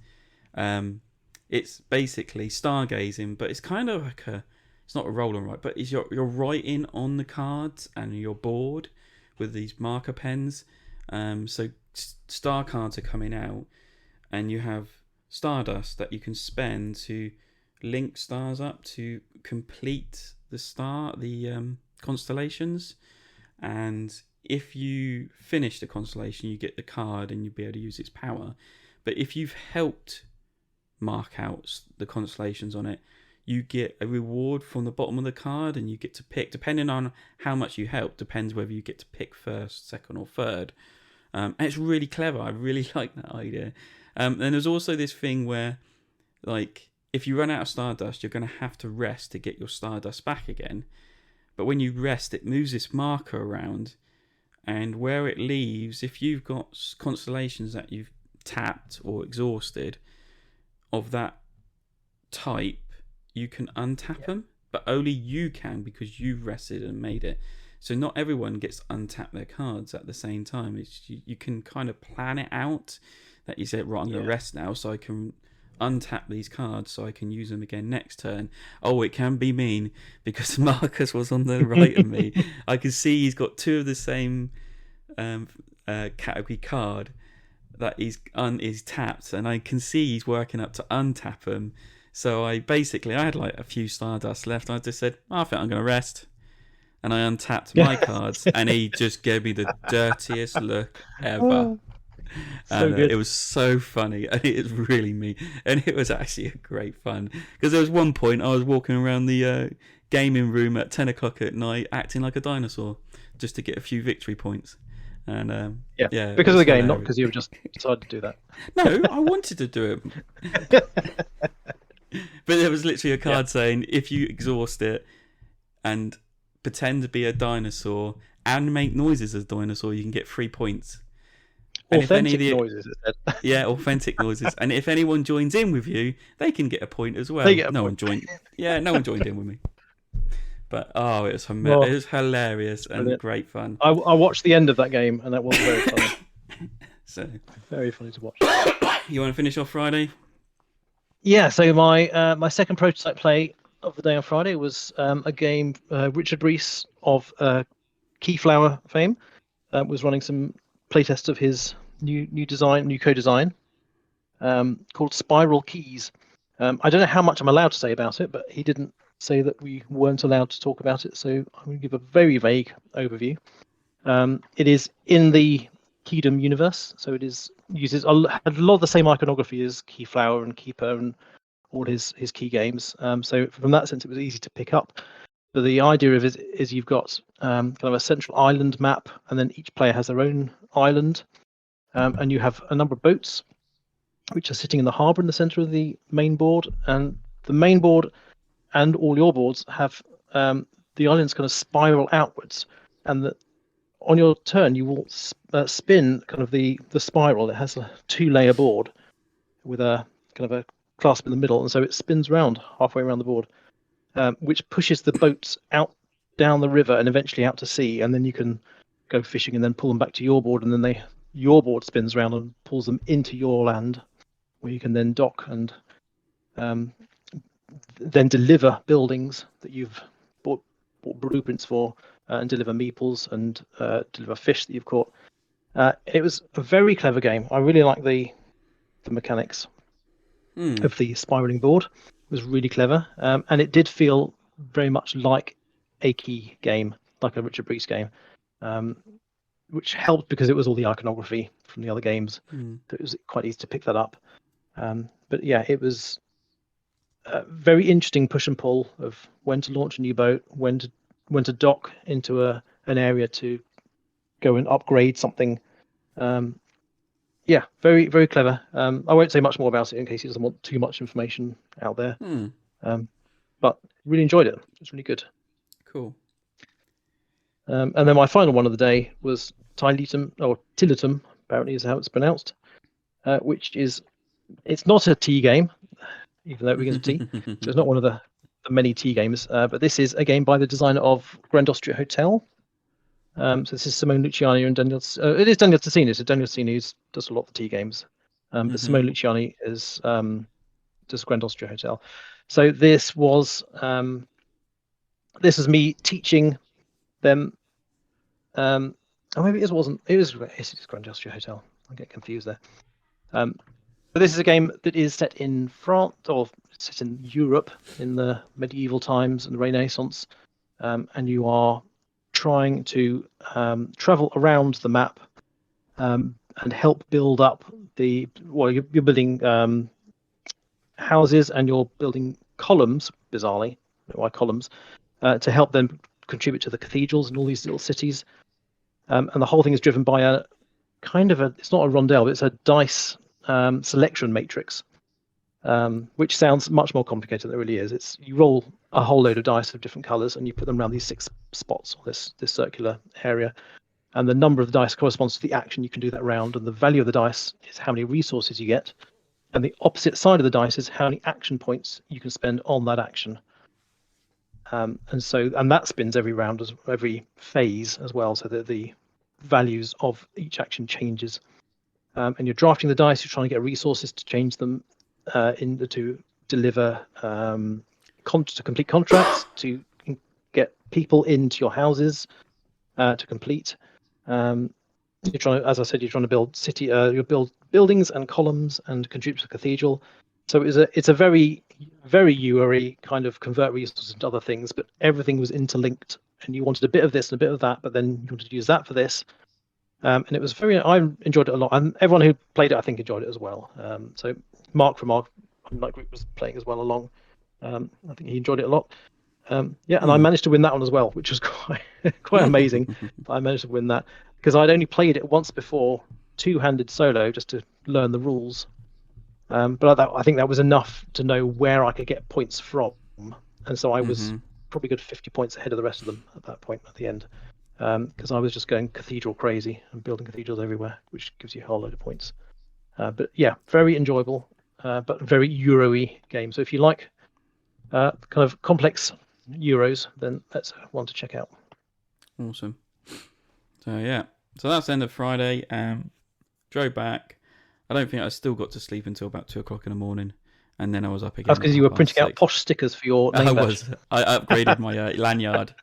it's basically stargazing, but it's kind of like it's not a roll and write, but it's you're writing on the cards and your board with these marker pens. So star cards are coming out, and you have stardust that you can spend to link stars up to complete the constellations. And if you finish the constellation, you get the card and you'll be able to use its power. But if you've helped mark out the constellations on it, you get a reward from the bottom of the card, and you get to pick, depending on how much you help, depends whether you get to pick first, second or third. And it's really clever. I really like that idea. And there's also this thing where, like, if you run out of stardust, you're going to have to rest to get your stardust back again. But when you rest, it moves this marker around, and where it leaves, if you've got constellations that you've tapped or exhausted of that type, you can untap them, but only you can, because you've rested and made it. So not everyone gets to untap their cards at the same time. You can kind of plan it out, that you say, right, I'm going to rest now so I can untap these cards so I can use them again next turn. Oh, it can be mean, because Marcus was on the right of me. I can see he's got 2 of the same category card that he's tapped, and I can see he's working up to untap them. So I had like a few stardust left. I just said, I think I'm going to rest. And I untapped my cards, and he just gave me the dirtiest look ever. And it was so funny, and it was really me. And it was actually a great fun, because there was one point I was walking around the gaming room at 10 o'clock at night acting like a dinosaur just to get a few victory points. And because of the game, not because you just decided to do that. No, I wanted to do it. But there was literally a card saying if you exhaust it and pretend to be a dinosaur and make noises as a dinosaur, you can get 3 points. And authentic noises, it said. Yeah, authentic noises. And if anyone joins in with you, they can get a point as well. No one joined in with me. But it was it was hilarious and great fun. I watched the end of that game, and that was very funny. So very funny to watch. You want to finish off Friday? Yeah. So my second prototype play of the day on Friday was a game. Richard Breese of Keyflower fame was running some playtests of his new co-design called Spiral Keys. I don't know how much I'm allowed to say about it, but he didn't say that we weren't allowed to talk about it, so I'm going to give a very vague overview. It is in the Keydom universe, so it uses a lot of the same iconography as Keyflower and Keeper and all his key games. So from that sense, it was easy to pick up. But the idea of it is you've got kind of a central island map, and then each player has their own island, and you have a number of boats which are sitting in the harbour in the centre of the main board, and the main board and all your boards have the islands kind of spiral outwards, and on your turn you will spin kind of the spiral. It has a 2-layer board with a kind of a clasp in the middle, and so it spins around halfway around the board, which pushes the boats out down the river and eventually out to sea, and then you can go fishing and then pull them back to your board, and then your board spins around and pulls them into your land, where you can then dock and then deliver buildings that you've bought blueprints for, and deliver meeples and deliver fish that you've caught. It was a very clever game. I really like the mechanics of the spiraling board. It was really clever, and it did feel very much like a key game, like a Richard Breese game, which helped because it was all the iconography from the other games. It was quite easy to pick that up. But yeah, it was a very interesting push and pull of when to launch a new boat, when to dock into an area to go and upgrade something. Yeah, very, very clever. I won't say much more about it in case he doesn't want too much information out there. But really enjoyed it. It's really good. Cool. And then my final one of the day was Tiletum, or Tiletum, apparently is how it's pronounced, which is, it's not a tea game, even though it begins with T. So it's not one of the many tea games, but this is a game by the designer of Grand Austria Hotel. So this is Simone Luciani and Daniel. It is Daniel Tassini. So Daniel Tassini does a lot of the tea games, but Simone Luciani does Grand Austria Hotel. So this was me teaching them. Or maybe it wasn't. It was Grand Austria Hotel. I get confused there. But this is a game that is set in France, or set in Europe in the medieval times and the Renaissance, and you are trying to travel around the map and help build up you're building houses, and you're building columns, bizarrely, why columns, to help them contribute to the cathedrals and all these little cities. And the whole thing is driven by a kind of it's not a rondel, but it's a dice selection matrix, which sounds much more complicated than it really is. You roll a whole load of dice of different colors, and you put them around these 6 spots, or this circular area, and the number of the dice corresponds to the action you can do that round, and the value of the dice is how many resources you get, and the opposite side of the dice is how many action points you can spend on that action. And that spins every round, every phase as well, so that the values of each action changes. And you're drafting the dice, you're trying to get resources to change them to deliver to complete contracts, to get people into your houses to complete. You're trying to build you build buildings and columns and contribute to the cathedral. So it's a very, very URE kind of convert resources into other things, but everything was interlinked, and you wanted a bit of this and a bit of that, but then you wanted to use that for this. And it was I enjoyed it a lot, and everyone who played it, I think, enjoyed it as well. So Mark from our group was playing as well along. I think he enjoyed it a lot. And I managed to win that one as well, which was quite amazing. I managed to win that because I'd only played it once before, two-handed solo, just to learn the rules. But I think that was enough to know where I could get points from, and so I was probably good 50 points ahead of the rest of them at that point at the end, because I was just going cathedral crazy and building cathedrals everywhere, which gives you a whole load of points. But yeah, very enjoyable, but very Euro-y game. So if you like kind of complex Euros, then that's one to check out. Awesome. So yeah, so that's the end of Friday. Drove back. I don't think I still got to sleep until about 2:00 in the morning, and then I was up again. That's because you were printing out posh stickers for your name badge. I upgraded my lanyard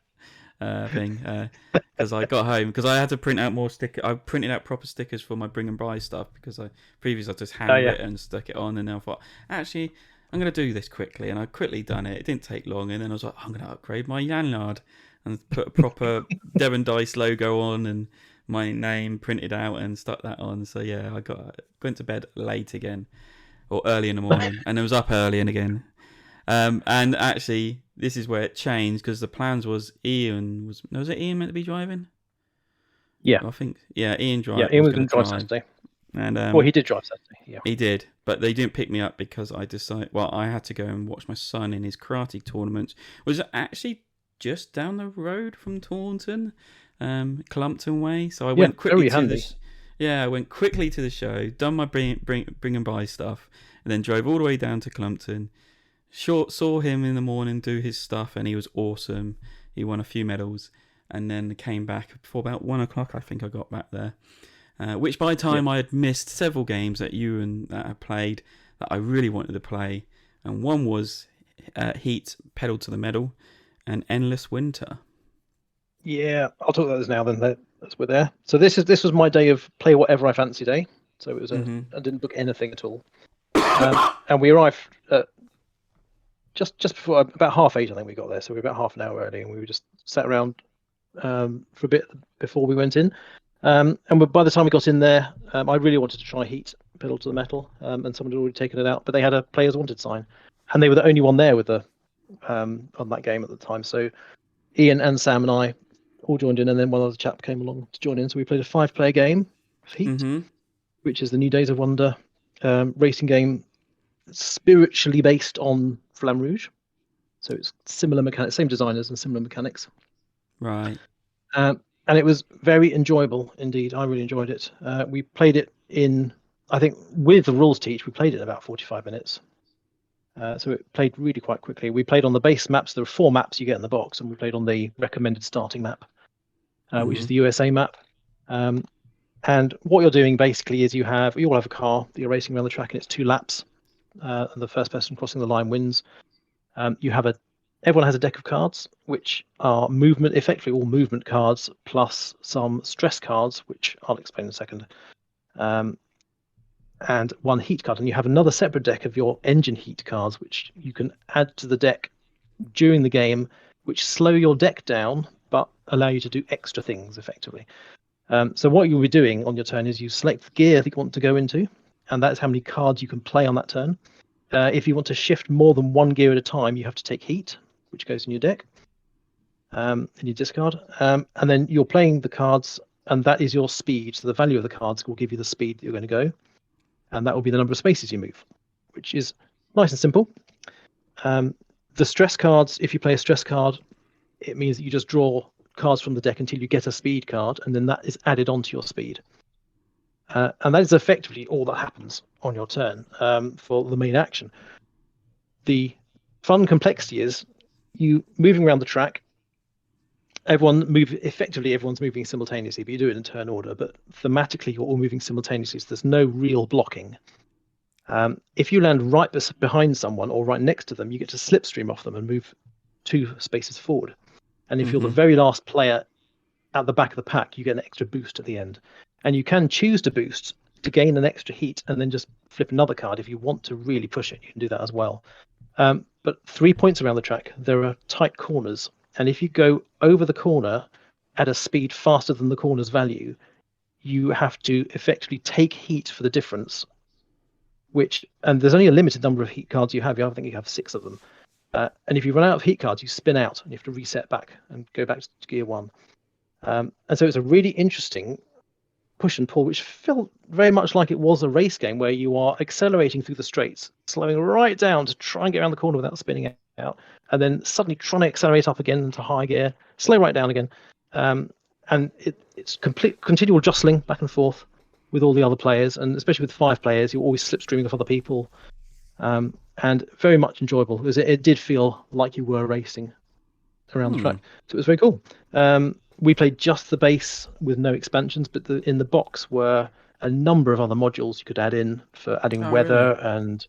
thing because I got home because I had to print out more stickers. I printed out proper stickers for my bring and buy stuff because previously I just handwritten and stuck it on, and then I thought actually I'm going to do this quickly, and I quickly done it. It didn't take long, and then I was like, I'm going to upgrade my lanyard and put a proper Devon Dice logo on and my name printed out and stuck that on. So yeah, I went to bed late again, or early in the morning, and I was up early and again. And actually, this is where it changed because the plans was Ian was it Ian meant to be driving? Yeah, I think Ian drive. Yeah, Ian was going to drive Saturday. And well, he did drive Saturday. Yeah, he did, but they didn't pick me up because I decided. Well, I had to go and watch my son in his karate tournament. Was actually just down the road from Taunton. Clumpton way, so I went quickly I went quickly to the show, done my bring and buy stuff, and then drove all the way down to Clumpton. Saw him in the morning do his stuff, and he was awesome. He won a few medals, and then came back before about 1:00. I think I got back there, which by the time I had missed several games that you and that I played that I really wanted to play, and one was Heat, Pedal to the Metal, and Endless Winter. Yeah, I'll talk about this now. Then as we're there. So this was my day of play whatever I fancy day. So it was I didn't book anything at all, and we arrived just before about 8:30. I think we got there. So we were about half an hour early, and we were just sat around for a bit before we went in. And by the time we got in there, I really wanted to try Heat, Pedal to the Metal, and someone had already taken it out, but they had a Players Wanted sign, and they were the only one there with the on that game at the time. So Ian and Sam and I all joined in, and then one other chap came along to join in. So we played a 5-player game of Heat, which is the new Days of Wonder racing game, spiritually based on Flamme Rouge. So it's similar mechanics, same designers and similar mechanics. Right. And it was very enjoyable indeed. I really enjoyed it. We played it in, I think, with the rules teach, we played it in about 45 minutes. So it played really quite quickly. We played on the base maps. There are 4 maps you get in the box, and we played on the recommended starting map, which is the USA map. And what you're doing basically is you all have a car that you're racing around the track, and it's 2 laps. And the first person crossing the line wins. Everyone has a deck of cards, which are effectively all movement cards, plus some stress cards, which I'll explain in a second. And 1 heat card, and you have another separate deck of your engine heat cards, which you can add to the deck during the game, which slow your deck down but allow you to do extra things effectively. So what you'll be doing on your turn is you select the gear that you want to go into, and that's how many cards you can play on that turn. If you want to shift more than 1 gear at a time, you have to take heat, which goes in your deck, in your discard, and then you're playing the cards, and that is your speed. So the value of the cards will give you the speed that you're going to go. And that will be the number of spaces you move, which is nice and simple. The stress cards, if you play a stress card, it means that you just draw cards from the deck until you get a speed card, and then that is added onto your speed. And that is effectively all that happens on your turn for the main action. The fun complexity is you moving around the track. Everyone's moving simultaneously, but you do it in turn order. But thematically, you're all moving simultaneously, so there's no real blocking. If you land right behind someone or right next to them, you get to slipstream off them and move 2 spaces forward. And if you're the very last player at the back of the pack, you get an extra boost at the end. And you can choose to boost to gain an extra heat and then just flip another card if you want to really push it. You can do that as well. But 3 points around the track, there are tight corners. And if you go over the corner at a speed faster than the corner's value, you have to effectively take heat for the difference. And there's only a limited number of heat cards you have. I think you have 6 of them, And if you run out of heat cards, you spin out and you have to reset back and go back to gear 1. And so it's a really interesting push and pull, which felt very much like it was a race game where you are accelerating through the straights, slowing right down to try and get around the corner without spinning out, and then suddenly trying to accelerate up again into high gear, slow right down again. And it's continual jostling back and forth with all the other players, and especially with 5 players, you're always slipstreaming off other people, and very much enjoyable because it did feel like you were racing around the track. So it was very cool. We played just the base with no expansions, but in the box were a number of other modules you could add in for adding weather and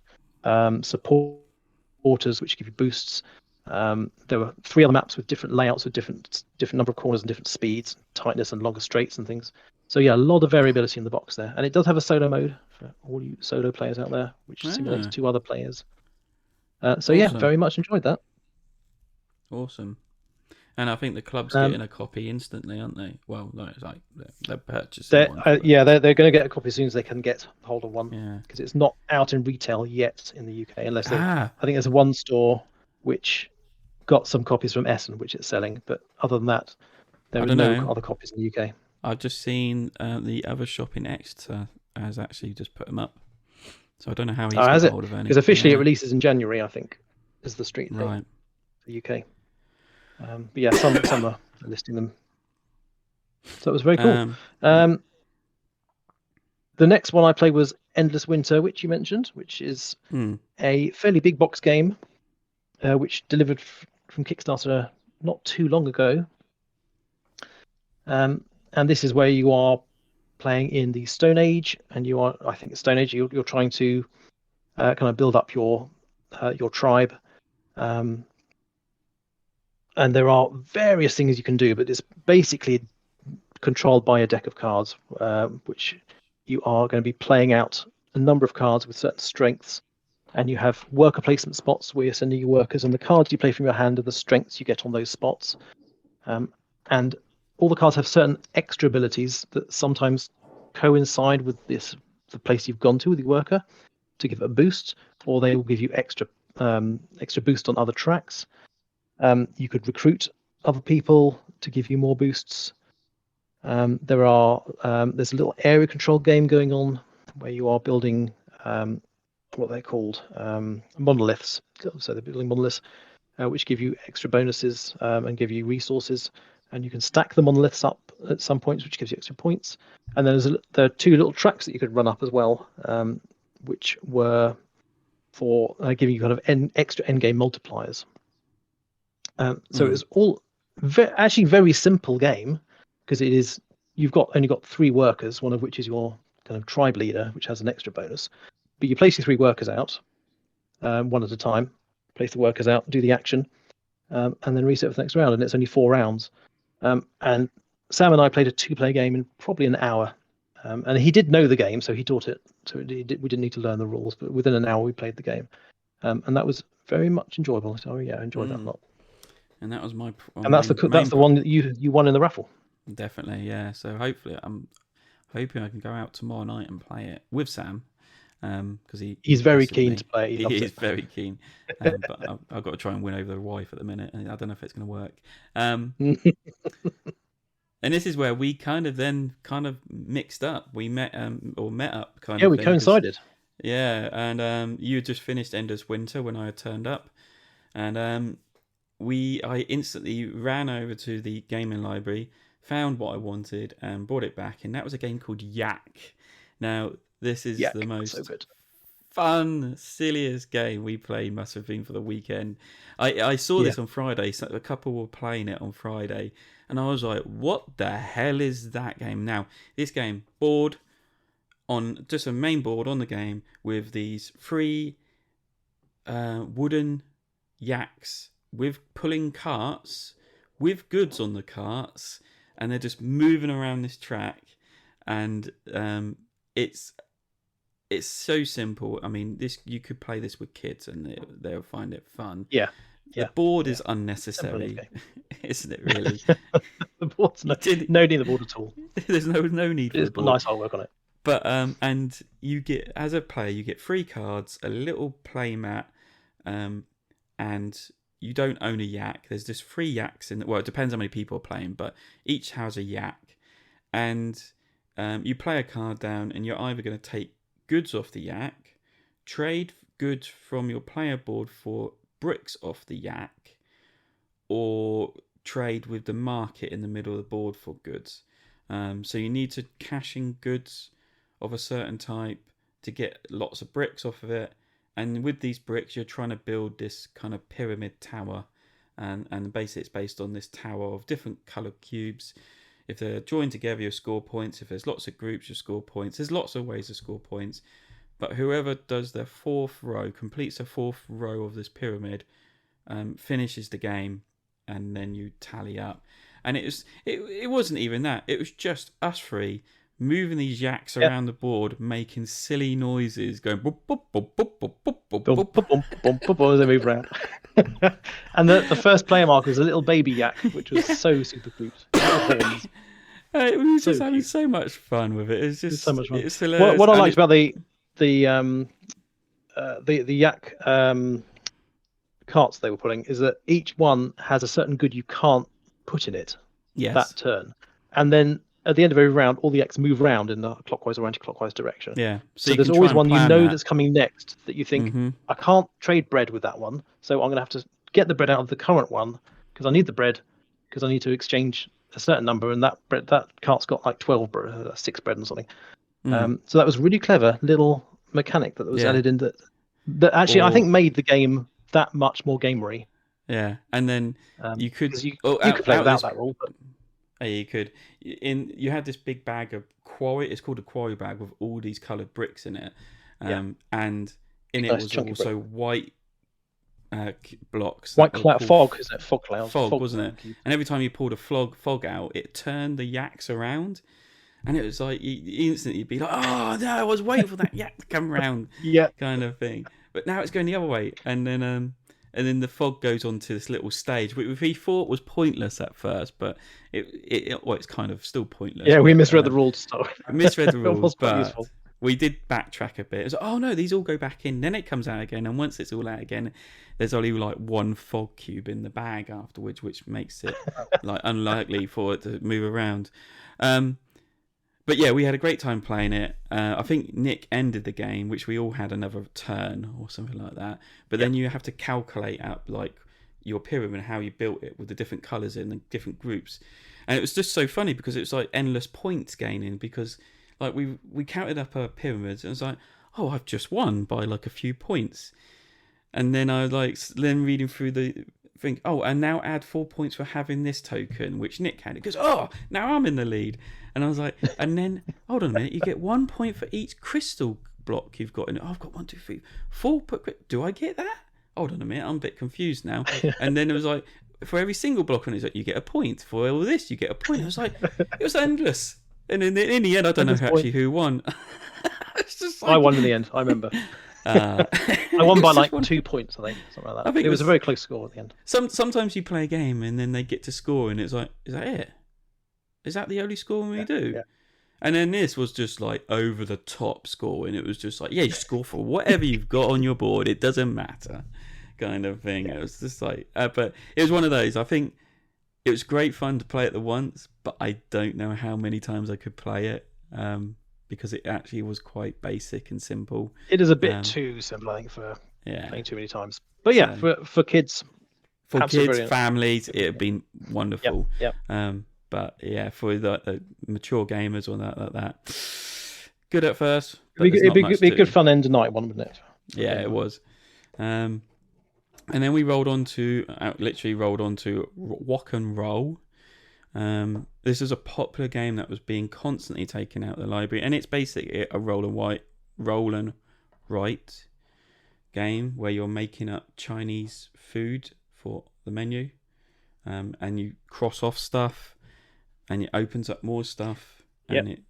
supporters, which give you boosts. There were 3 other maps with different layouts, with different number of corners and different speeds, tightness and longer straights and things. So yeah, a lot of variability in the box there, and it does have a solo mode for all you solo players out there, which simulates 2 other players. So yeah, very much enjoyed that. Awesome. And I think the club's getting a copy instantly, aren't they? Well, no, it's like they're purchasing one. They're going to get a copy as soon as they can get hold of one, because it's not out in retail yet in the UK, unless I think there's one store which got some copies from Essen, which it's selling, but other than that, there are no other copies in the UK. I've just seen the other shop in Exeter has actually just put them up, so I don't know how he's got hold of any. Because officially it releases in January, I think, is the street thing for the UK. But yeah, some are listing them. So it was very cool. The next one I played was Endless Winter, which you mentioned, which is a fairly big box game, which delivered from Kickstarter not too long ago. And this is where you are playing in the Stone Age, and I think it's Stone Age, you're trying to kind of build up your tribe. And there are various things you can do, but it's basically controlled by a deck of cards, which you are going to be playing out a number of cards with certain strengths, and you have worker placement spots where you're sending your workers, and the cards you play from your hand are the strengths you get on those spots. And all the cards have certain extra abilities that sometimes coincide with the place you've gone to with your worker to give it a boost, or they will give you extra boost on other tracks. You could recruit other people to give you more boosts. There's a little area control game going on where you are building what they're called monoliths. So they're building monoliths which give you extra bonuses and give you resources, and you can stack the monoliths up at some points, which gives you extra points. And then there are 2 little tracks that you could run up as well, which were for giving you kind of extra endgame multipliers. So it was all actually very simple game, because you've only got 3 workers, one of which is your kind of tribe leader, which has an extra bonus. But you place your 3 workers out, one at a time, place the workers out, do the action, and then reset for the next round. And it's only 4 rounds. And Sam and I played a 2-player game in probably an hour. And he did know the game, so he taught it. So we didn't need to learn the rules, but within an hour we played the game. And that was very much enjoyable. So yeah, I enjoyed that a lot. And that was that's the one that you won in the raffle. Definitely, yeah. So hopefully, I'm hoping I can go out tomorrow night and play it with Sam, because he's very keen to play. He is very keen, but I've got to try and win over the wife at the minute, and I don't know if it's going to work. And this is where we kind of mixed up. We met up kind of. Yeah, we coincided. Yeah, and you had just finished Endless Winter when I had turned up, and I instantly ran over to the gaming library, found what I wanted, and brought it back. And that was a game called Yak. Now, this is the most fun, silliest game we played, must have been for the weekend. I saw this on Friday. So a couple were playing it on Friday. And I was like, what the hell is that game? Now, this game, on just a main board on the game with these 3 wooden yaks with pulling carts, with goods on the carts, and they're just moving around this track, and it's so simple. I mean, you could play this with kids, and they'll find it fun. Yeah. The board is unnecessary, isn't it? Really, the board's no need of the board at all. There's no need for the board. Nice artwork on it. But and you get, as a player, you get 3 cards, a little play mat, and you don't own a yak. There's just 3 yaks well, it depends how many people are playing, but each has a yak, and you play a card down, and you're either going to take goods off the yak, trade goods from your player board for bricks off the yak, or trade with the market in the middle of the board for goods. So you need to cash in goods of a certain type to get lots of bricks off of it. And with these bricks, you're trying to build this kind of pyramid tower. And basically it's based on this tower of different coloured cubes. If they're joined together, you score points. If there's lots of groups, you score points. There's lots of ways to score points. But whoever does their 4th row, completes the 4th row of this pyramid, finishes the game, and then you tally up. And it wasn't even that. It was just us 3 moving these yaks around the board, making silly noises, going boop, boop, boop, boop, boop, boop, boop, boop, boop, boop, boop, as they move around. And the first player mark was a little baby yak, which was so super cute. We were just having so much fun with it. It's just so much fun. It's hilarious. What I liked about the yak carts they were putting is that each one has a certain good you can't put in it that turn, and then at the end of every round, all the yaks move around in the clockwise or anti-clockwise direction. Yeah. So there's always one that's coming next that you think, I can't trade bread with that one, so I'm going to have to get the bread out of the current one because I need the bread because I need to exchange a certain number, and that cart's got like 6 bread or something. So that was really clever little mechanic that was added in that actually I think made the game that much more gamery. Yeah, and then you could you could play without that rule. But... Yeah, you could. You had this big bag of quarry. It's called a quarry bag with all these coloured bricks in it, and in it was also white blocks. White cloud fog, isn't it? Fog cloud. Fog, wasn't it? And every time you pulled a fog out, it turned the yaks around, and it was like you instantly be like, "Oh no, I was waiting for that yak to come around," kind of thing. But now it's going the other way, and then the fog goes onto this little stage, which we thought was pointless at first, but it's kind of still pointless. Yeah, we misread the rules. Misread the rules, but we did backtrack a bit. It was like, oh no, these all go back in. Then it comes out again, and once it's all out again, there's only like 1 fog cube in the bag afterwards, which makes it like unlikely for it to move around. But yeah, we had a great time playing it. I think Nick ended the game, which we all had another turn or something like that. But then you have to calculate up like your pyramid, how you built it with the different colours in the different groups. And it was just so funny because it was like endless points gaining because like we counted up our pyramids and it was like, oh, I've just won by like a few points. And then I was then reading through the thing, oh, and now add 4 points for having this token, which Nick had. It goes, oh, now I'm in the lead. And I was like, and then, hold on a minute, you get 1 point for each crystal block you've got in it. Oh, I've got 1, 2, 3, 4. Do I get that? Hold on a minute, I'm a bit confused now. And then it was like, for every single block on it, like, you get a point. For all this, you get a point. I was like, it was endless. And in the end, I don't know actually who won. It's just like... I won in the end, I remember. I won by like 2 points, I think, something like that. I think it was a very close score at the end. Sometimes you play a game and then they get to score and it's like, is that it? Is that the only score we do? Yeah. And then this was just like over the top score, and it was just like, yeah, you score for whatever you've got on your board, it doesn't matter, kind of thing. It was just like, but it was one of those. I think it was great fun to play it the once, but I don't know how many times I could play it because it actually was quite basic and simple. It is a bit too simple, I think, for playing too many times. But yeah, for kids, brilliant. Families, it had been wonderful. Yep. But yeah, for the mature gamers or that, good at first. It'd be a good fun end of night one, wouldn't it? Yeah, it was. And then we rolled on to Wok and Roll. This is a popular game that was being constantly taken out of the library, and it's basically a roll and write game where you're making up Chinese food for the menu, and you cross off stuff. And it opens up more stuff, and it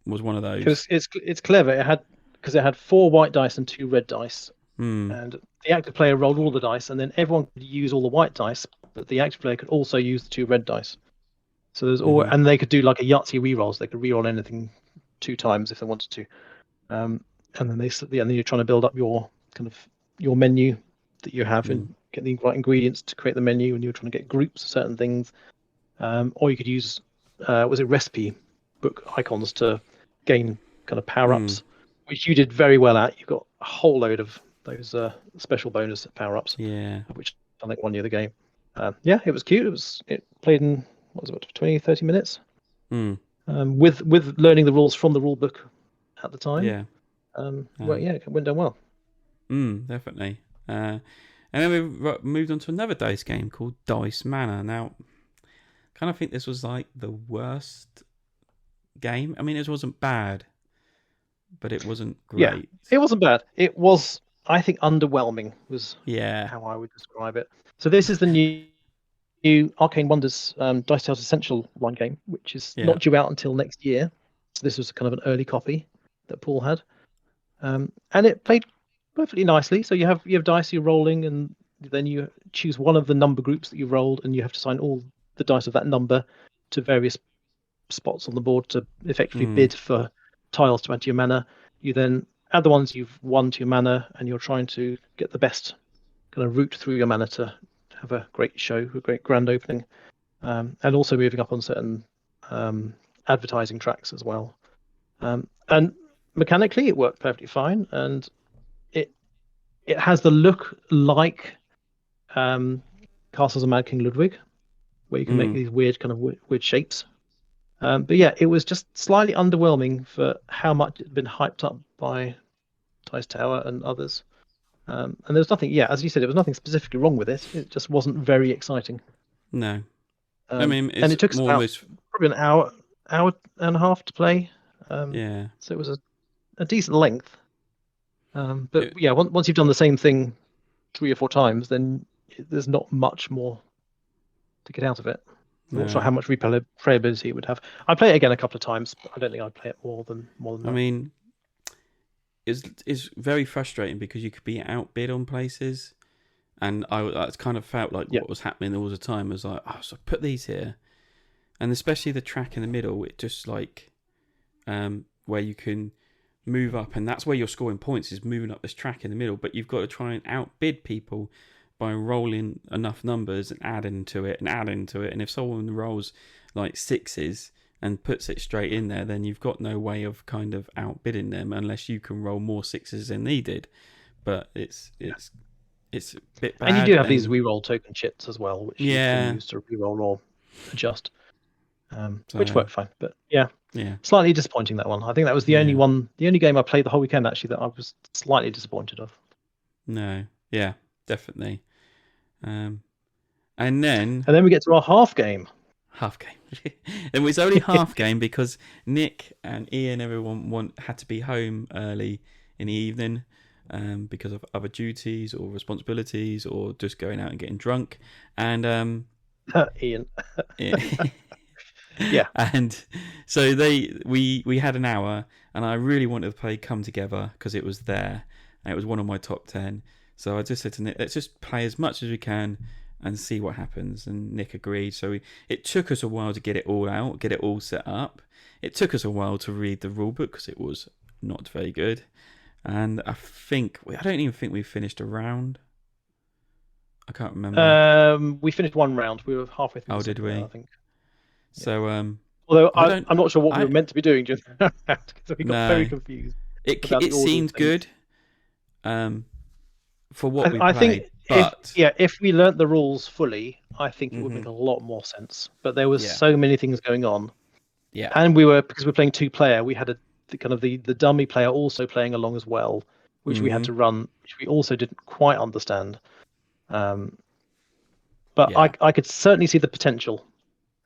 was one of those. Because it's clever. It had 4 white dice and 2 red dice, and the active player rolled all the dice, and then everyone could use all the white dice, but the active player could also use the 2 red dice. So there's and they could do like a Yahtzee rerolls. They could reroll anything 2 times if they wanted to, and then then you're trying to build up your menu that you have and get the right ingredients to create the menu, and you're trying to get groups of certain things. Or you could use recipe book icons to gain kind of power-ups, which you did very well at. You got a whole load of those special bonus power-ups, which I think won you the game. It was cute. It played in 20, 30 minutes. With learning the rules from the rule book at the time. Yeah. It went down well. Definitely. And then we moved on to another dice game called Dice Manor. Now, I kind of think this was like the worst game. I mean, it wasn't bad, but it wasn't great. Yeah, it wasn't bad. It was, I think, underwhelming was how I would describe it. So this is the new Arcane Wonders Dice Tales Essential one game, which is not due out until next year. So this was kind of an early copy that Paul had, and it played perfectly nicely. So you have dice you're rolling, and then you choose one of the number groups that you rolled, and you have to assign all the dice of that number to various spots on the board to effectively bid for tiles to add to your manor. You then add the ones you've won to your manor, and you're trying to get the best kind of route through your manor to have a great show, a great grand opening, and also moving up on certain advertising tracks as well. And mechanically, it worked perfectly fine, and it has the look like Castles of Mad King Ludwig, where you can make these weird shapes. But it was just slightly underwhelming for how much it had been hyped up by Dice Tower and others. And there was nothing, as you said, there was nothing specifically wrong with it. It just wasn't very exciting. No. I mean, and it took us probably an hour and a half to play. So it was a decent length. But once you've done the same thing 3 or 4 times, then there's not much more to get out of it. I'm not sure how much replayability it would have. I play it again a couple of times, but I don't think I'd play it more than that. I mean, it's very frustrating because you could be outbid on places, and I kind of felt like what was happening all the time was like, so put these here, and especially the track in the middle, it just like where you can move up, and that's where you're scoring points, is moving up this track in the middle, but you've got to try and outbid people by rolling enough numbers and adding to it, and if someone rolls like 6s and puts it straight in there, then you've got no way of kind of outbidding them unless you can roll more 6s than they did. But it's a bit bad. And you do have these reroll token chits as well, which you can use to reroll or adjust, which worked fine. But slightly disappointing, that one. I think that was the only game I played the whole weekend actually that I was slightly disappointed of. No, definitely. And then we get to our half game. It was only half game because Nick and Ian, everyone had to be home early in the evening because of other duties or responsibilities or just going out and getting drunk. And Ian. And so we had an hour, and I really wanted to play Come Together because it was there and it was one of my top 10. So I just said to Nick, let's just play as much as we can and see what happens. And Nick agreed. So it took us a while to get it all out, get it all set up. It took us a while to read the rule book because it was not very good. And I don't even think we finished a round. I can't remember. We finished one round. We were halfway through. Oh, did we? I think. So, although I'm not sure what we were meant to be doing during that round because we got very confused. It seemed good. For what we played, think but if we learnt the rules fully, I think it would make a lot more sense. But there was so many things going on. Yeah, and because we're playing 2-player, we had the dummy player also playing along as well, which we had to run, which we also didn't quite understand. But I could certainly see the potential.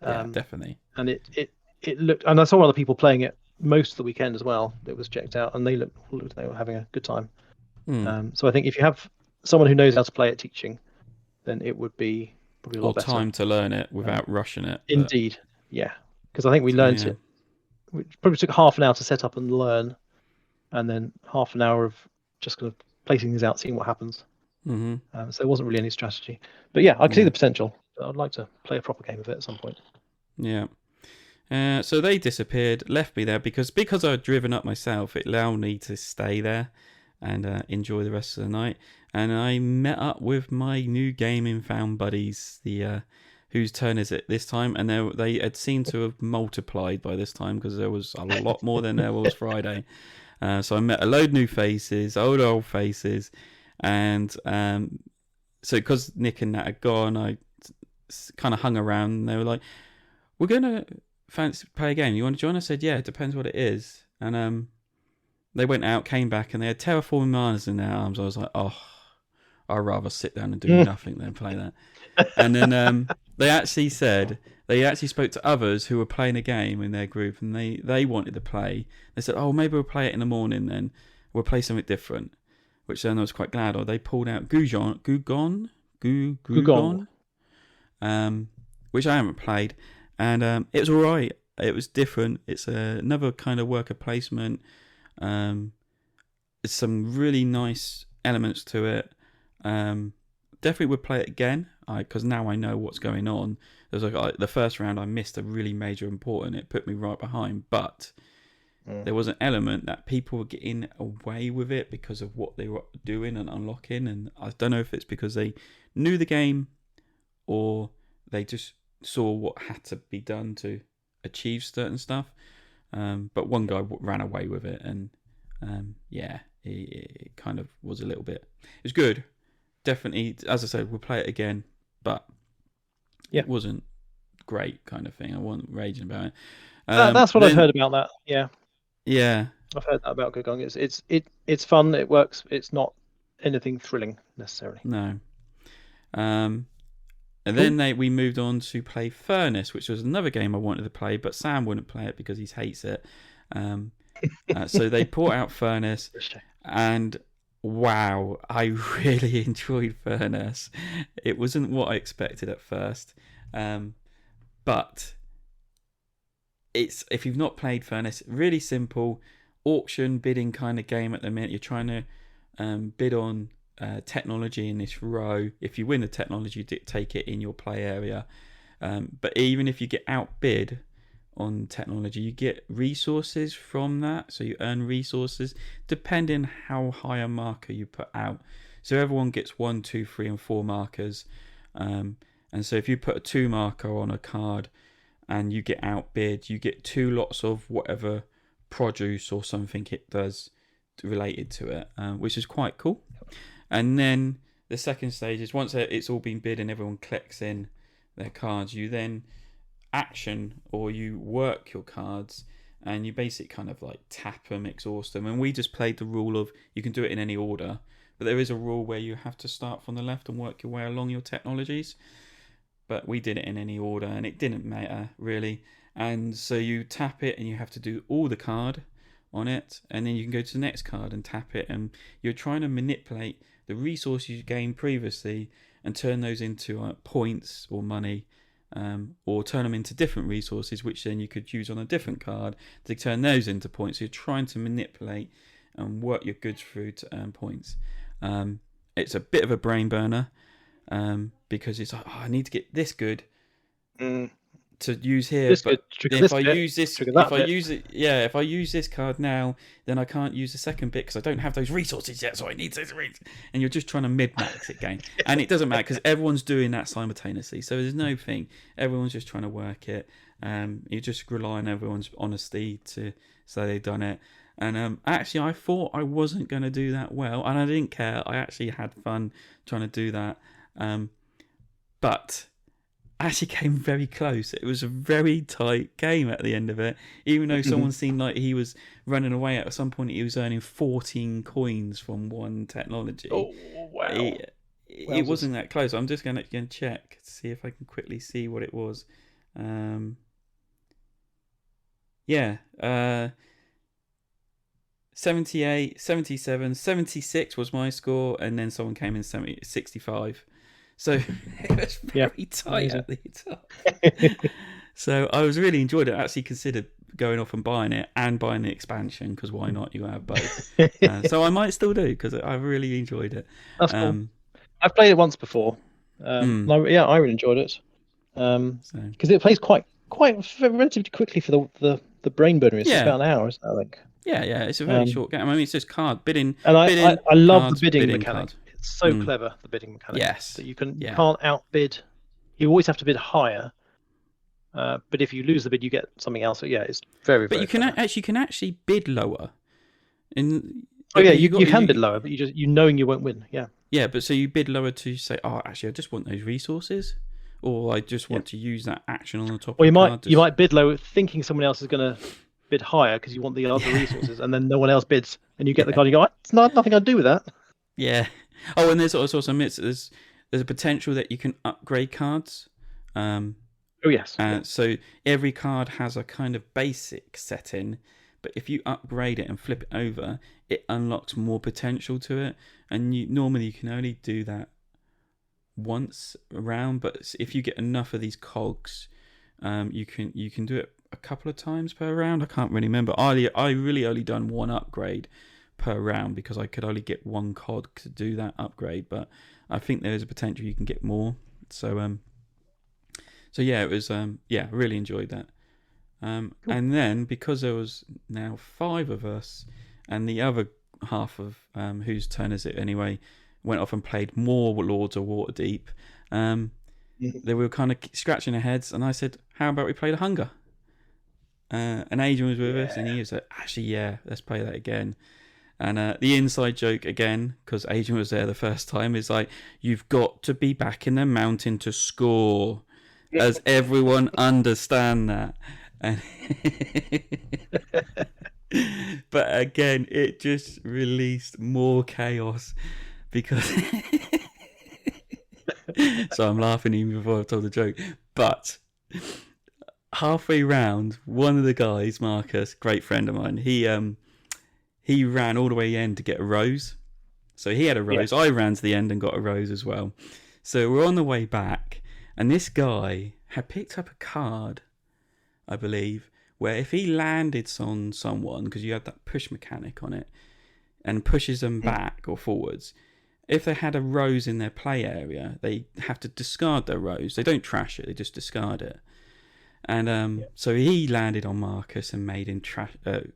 Definitely. And it looked, and I saw other people playing it most of the weekend as well. It was checked out, and they were having a good time. So I think if you have someone who knows how to play it teaching, then it would be probably a lot better. Time to learn it without rushing it. Indeed, because I think we learned it. It probably took half an hour to set up and learn, and then half an hour of just kind of placing things out, seeing what happens. So there wasn't really any strategy. But I can see the potential. I'd like to play a proper game of it at some point. Yeah. So they disappeared, left me there because I'd driven up myself. It allowed me to stay there. and enjoy the rest of the night. And I met up with my new gaming found buddies, the whose turn is it this time, and they had seemed to have multiplied by this time because there was a lot more than there was Friday. So I met a load of new faces, old faces, and so because Nick and Nat had gone, I kind of hung around, and they were like, "We're gonna fancy play a game. You want to join?" I said, "Yeah, it depends what it is." And they went out, came back, and they had Terraforming Mars in their arms. I was like, "Oh, I'd rather sit down and do nothing than play that." And then they actually spoke to others who were playing a game in their group, and they wanted to play. They said, "Oh, maybe we'll play it in the morning. Then we'll play something different." Which then I was quite glad of. They pulled out Gugong, which I haven't played, and it was alright. It was different. It's another kind of worker placement. There's some really nice elements to it. Definitely would play it again, because now I know what's going on. There's the first round I missed a really major important. It put me right behind, but there was an element that people were getting away with it because of what they were doing and unlocking, and I don't know if it's because they knew the game or they just saw what had to be done to achieve certain stuff. But one guy ran away with it, and it kind of was a little bit. It was good, definitely. As I said, we'll play it again, but it wasn't great, kind of thing. I wasn't raging about it. That's what I've heard about that. Yeah, I've heard that about Gugong. It's fun. It works. It's not anything thrilling necessarily. No. And then we moved on to play Furnace, which was another game I wanted to play, but Sam wouldn't play it because he hates it. So they brought out Furnace, and wow, I really enjoyed Furnace. It wasn't what I expected at first, but it's, if you've not played Furnace, really simple auction bidding kind of game at the minute. You're trying to bid on technology in this row. If you win the technology, you take it in your play area. But even if you get outbid on technology, you get resources from that. So you earn resources depending how high a marker you put out. So everyone gets 1, 2, 3, and 4 markers. And so if you put a 2 marker on a card and you get outbid, you get 2 lots of whatever produce or something it does related to it, which is quite cool. And then the second stage is, once it's all been bid and everyone clicks in their cards, you then action or you work your cards, and you basically kind of like tap them, exhaust them. And we just played the rule of you can do it in any order, but there is a rule where you have to start from the left and work your way along your technologies. But we did it in any order, and it didn't matter really. And so you tap it, and you have to do all the card on it, and then you can go to the next card and tap it, and you're trying to manipulate the resources you gained previously and turn those into points or money, or turn them into different resources, which then you could use on a different card to turn those into points. So you're trying to manipulate and work your goods through to earn points. It's a bit of a brain burner. Because it's like, I need to get this good to use here. But if I use this card now, then I can't use the second bit because I don't have those resources yet. So I need those resources. And you're just trying to mid-max it game, and it doesn't matter because everyone's doing that simultaneously. So there's no thing. Everyone's just trying to work it. You just rely on everyone's honesty to say they've done it. And actually, I thought I wasn't going to do that well, and I didn't care. I actually had fun trying to do that. But I actually came very close. It was a very tight game at the end of it. Even though someone seemed like he was running away, at some point he was earning 14 coins from one technology. Oh, wow. It wasn't that close. I'm just going to check to see if I can quickly see what it was. 78, 77, 76 was my score, and then someone came in 65. So it was very tight at the top. So I was really enjoyed it. I actually considered going off and buying it and buying the expansion, because why not? You have both. So I might still do, because I really enjoyed it. That's cool. I've played it once before. I really enjoyed it. Because it plays quite relatively quickly for the the brain burner is. It's about an hour, isn't it, I think? Yeah, it's a very short game. I mean, it's just card bidding. And I love cards, the bidding bidding mechanic. It's so clever, the bidding mechanic. Yes. That you can't outbid. You always have to bid higher. But if you lose the bid, you get something else. So yeah, it's very. But very you can actually bid lower. You can bid lower, but you knowing you won't win. Yeah. Yeah, but so you bid lower to say, oh, actually, I just want those resources, or I just want to use that action on the top. Or you might bid low, thinking someone else is going to bid higher because you want the other resources, and then no one else bids, and you get the card. And you go, it's nothing I do with that. Yeah. Oh, and there's also there's a potential that you can upgrade cards. Oh yes. So every card has a kind of basic setting, but if you upgrade it and flip it over, it unlocks more potential to it. And normally you can only do that once around, but if you get enough of these cogs, you can do it a couple of times per round. I can't really remember. I really only done one upgrade per round because I could only get one cog to do that upgrade, but I think there is a potential you can get more. So yeah, it was really enjoyed that. Cool. And then because there was now 5 of us, and the other half of whose turn is it anyway went off and played more Lords of Waterdeep, they were kind of scratching their heads, and I said, how about we play the Hunger? And Adrian was with us, and he was like, actually, let's play that again. And the inside joke again, because Adrian was there the first time, is like, you've got to be back in the mountain to score. As everyone understand that. And but again, it just released more chaos because so I'm laughing even before I've told the joke. But halfway round, one of the guys, Marcus, great friend of mine, he ran all the way in to get a rose. So he had a rose. I ran to the end and got a rose as well. So we're on the way back, and this guy had picked up a card, I believe, where if he landed on someone, because you had that push mechanic on it, and pushes them back or forwards, if they had a rose in their play area, they have to discard their rose. They don't trash it, they just discard it. And so he landed on Marcus and made him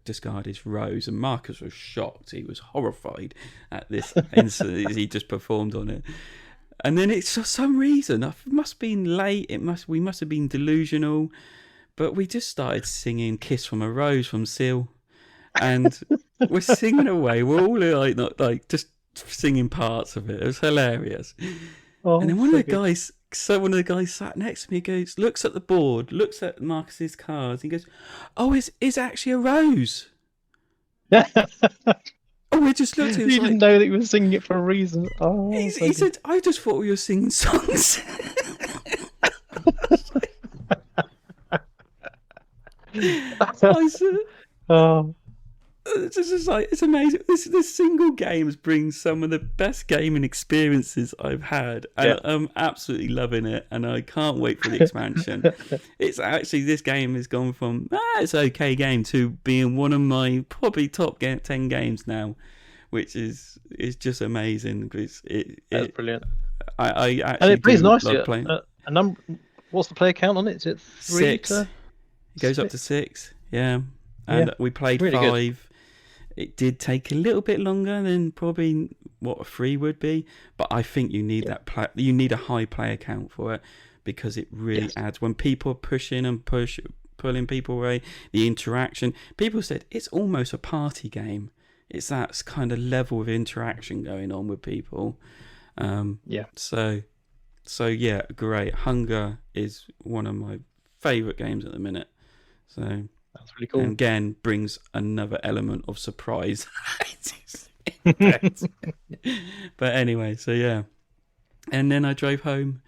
discard his rose, and Marcus was shocked. He was horrified at this incident he just performed on it. And then it's for some reason, it must have been late, we must have been delusional, but we just started singing Kiss from a Rose from Seal, and we're singing away. We're all like just singing parts of it. It was hilarious. Oh, and then one of the guys sat next to me, goes, looks at the board, looks at Marcus's cards, he goes, "Oh, it's actually a rose." Oh, we just looked at it. You didn't know that you were singing it for a reason. Oh, he said, "I just thought we were singing songs." I said, "Oh, it's just like, it's amazing. This single games brings some of the best gaming experiences I've had, and I'm absolutely loving it. And I can't wait for the expansion. It's actually, this game has gone from it's an okay game to being one of my probably top 10 games now, which is just amazing. That's brilliant. I actually and it plays nicely. Playing. What's the player count on it? Is it 3? 6? It goes up to 6. Yeah, and we played really 5. Good. It did take a little bit longer than probably what a 3 would be, but I think you need you need a high player count for it, because it really adds when people are pushing and pulling people away. The interaction, people said it's almost a party game. It's that kind of level of interaction going on with people. So yeah, great. Hunger is one of my favourite games at the minute. So that's really cool. And again, brings another element of surprise. But anyway, so yeah. And then I drove home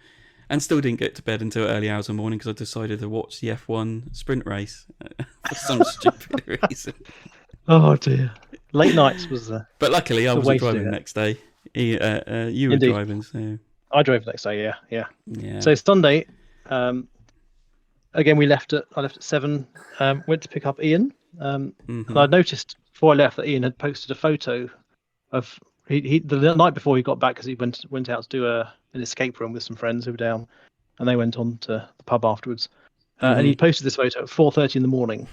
and still didn't get to bed until early hours of the morning because I decided to watch the F1 sprint race for some stupid reason. Oh dear. Late nights was but luckily I wasn't driving the next day. You were driving, so I drove the next day, yeah. So Sunday, again I left at 7, went to pick up Ian. And I noticed before I left that Ian had posted a photo of he the night before he got back, because he went out to do an escape room with some friends who were down, and they went on to the pub afterwards. and he posted this photo at 4:30 in the morning.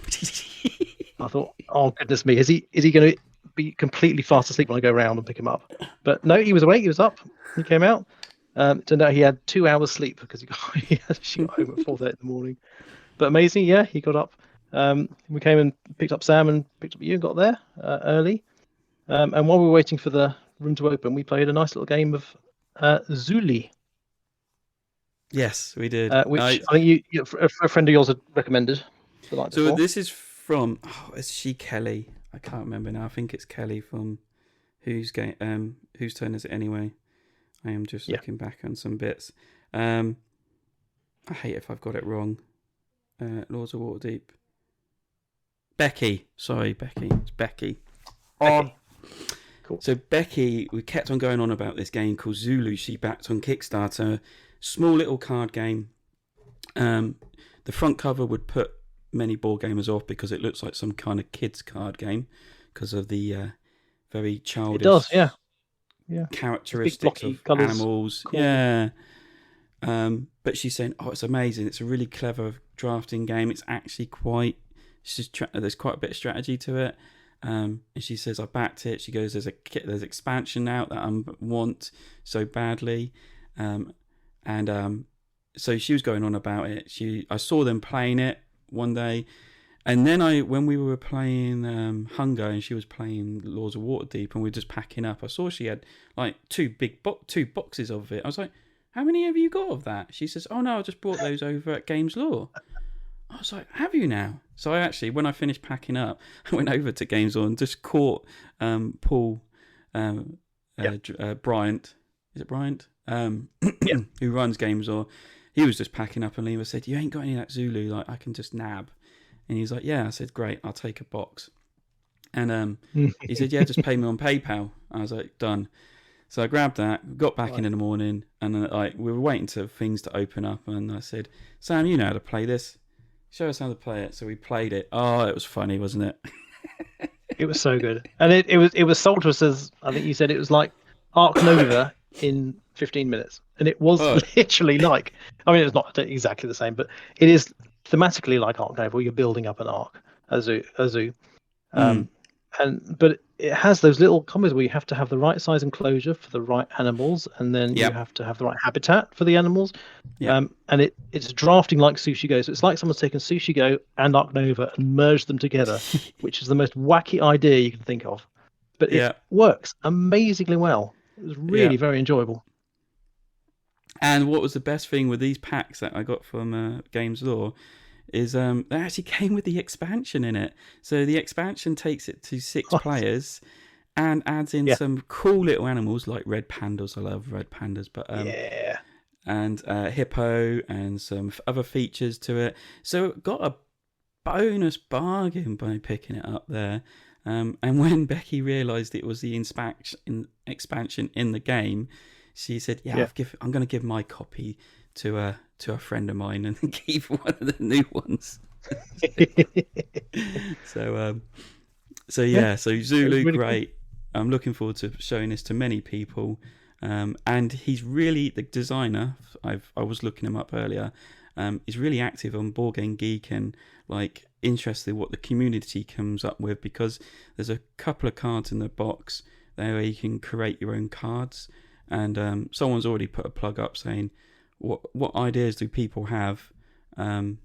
I thought, oh goodness me, is he going to be completely fast asleep when I go around and pick him up? But no, he was awake. He was up. He came out. It turned out he had 2 hours sleep because he got home at 4:30 in the morning. But amazing, yeah, he got up. We came and picked up Sam and picked up you and got there early. And while we were waiting for the room to open, we played a nice little game of Zuuli. Yes, we did. Which I think a friend of yours had recommended. So this is from, is she Kelly? I can't remember now. I think it's Kelly from whose turn is it anyway? I am just looking back on some bits. I hate if I've got it wrong. Lords of Waterdeep. Becky. Sorry, Becky. It's Becky. Cool. So Becky, we kept on going on about this game called Zuuli. She backed on Kickstarter. Small little card game. The front cover would put many board gamers off because it looks like some kind of kids card game because of the very childish characteristics of colours. Animals. Cool. Yeah. But she's saying, it's amazing. It's a really clever drafting game. It's actually there's quite a bit of strategy to it. And she says, I backed it. She goes, there's expansion out that I want so badly. So she was going on about it. I saw them playing it one day. And then when we were playing Hunger and she was playing Lords of Waterdeep and we were just packing up, I saw she had like two boxes of it. I was like, how many have you got of that? She says, oh no, I just brought those over at Games Law. I was like, have you now? So I actually, when I finished packing up, I went over to Games Law and just caught Paul Bryant. Is it Bryant? Who runs Games Law. He was just packing up and Lima said, you ain't got any of that Zuuli, like I can just nab. And he's like, yeah. I said, great, I'll take a box. And he said, yeah, just pay me on PayPal. I was like, done. So I grabbed that, got back in the morning, and we were waiting for things to open up. And I said, Sam, you know how to play this. Show us how to play it. So we played it. Oh, it was funny, wasn't it? It was so good. And it was sold to us as, I think you said it was like Ark Nova in 15 minutes. And it was literally like, I mean, it's not exactly the same, but it is thematically like Ark Nova, where you're building up an Ark, a zoo. But it has those little combos where you have to have the right size enclosure for the right animals, and then you have to have the right habitat for the animals. And it's drafting like Sushi Go. So it's like someone's taken Sushi Go and Ark Nova and merged them together, which is the most wacky idea you can think of. But it works amazingly well. It was really very enjoyable. And what was the best thing with these packs that I got from Games Law is they actually came with the expansion in it. So the expansion takes it to 6 players and adds in some cool little animals like red pandas. I love red pandas, but and hippo and some other features to it. So it got a bonus bargain by picking it up there. And when Becky realised it was the expansion in the game, she said, I'm going to give my copy to a friend of mine and keep one of the new ones. So Zuuli, really great. Cool. I'm looking forward to showing this to many people. And he's really, the designer, I was looking him up earlier, he's really active on Board Game Geek and like interested in what the community comes up with, because there's a couple of cards in the box there where you can create your own cards. And someone's already put a plug up saying, what ideas do people have, and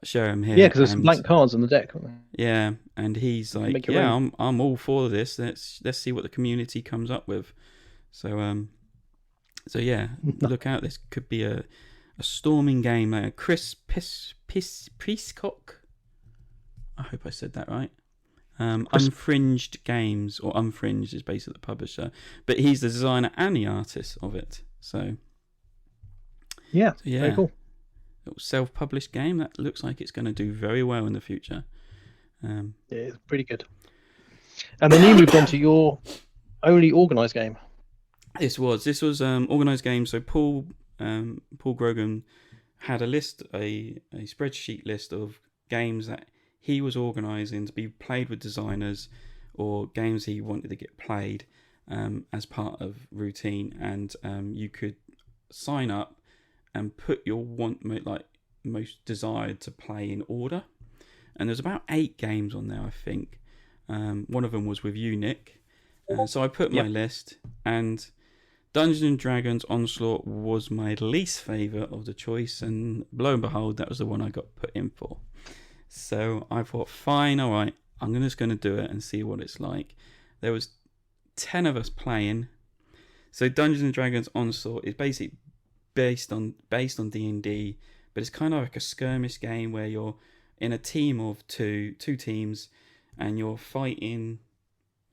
share them here. Yeah, because there's blank cards on the deck, aren't there? Yeah, and he's like, I'm all for this. Let's see what the community comes up with. So look out. This could be a storming game. Chris Peacock. I hope I said that right. Unfringed Games, or Unfringed is basically the publisher, but he's the designer and the artist of it. So very cool. Little self-published game that looks like it's going to do very well in the future. It's pretty good. And then you moved on to your only organised game. This was organised game. So Paul Grogan had a spreadsheet list of games that he was organising to be played with designers, or games he wanted to get played as part of routine, and you could sign up and put your most desired to play in order. And there's about 8 games on there, I think. One of them was with you, Nick. So I put my list, and Dungeons and Dragons Onslaught was my least favourite of the choice, and lo and behold, that was the one I got put in for. So I thought, fine, all right, I'm just going to do it and see what it's like. There was 10 of us playing. So Dungeons and Dragons Onslaught is basically based on D&D, but it's kind of like a skirmish game where you're in a team of two teams, and you're fighting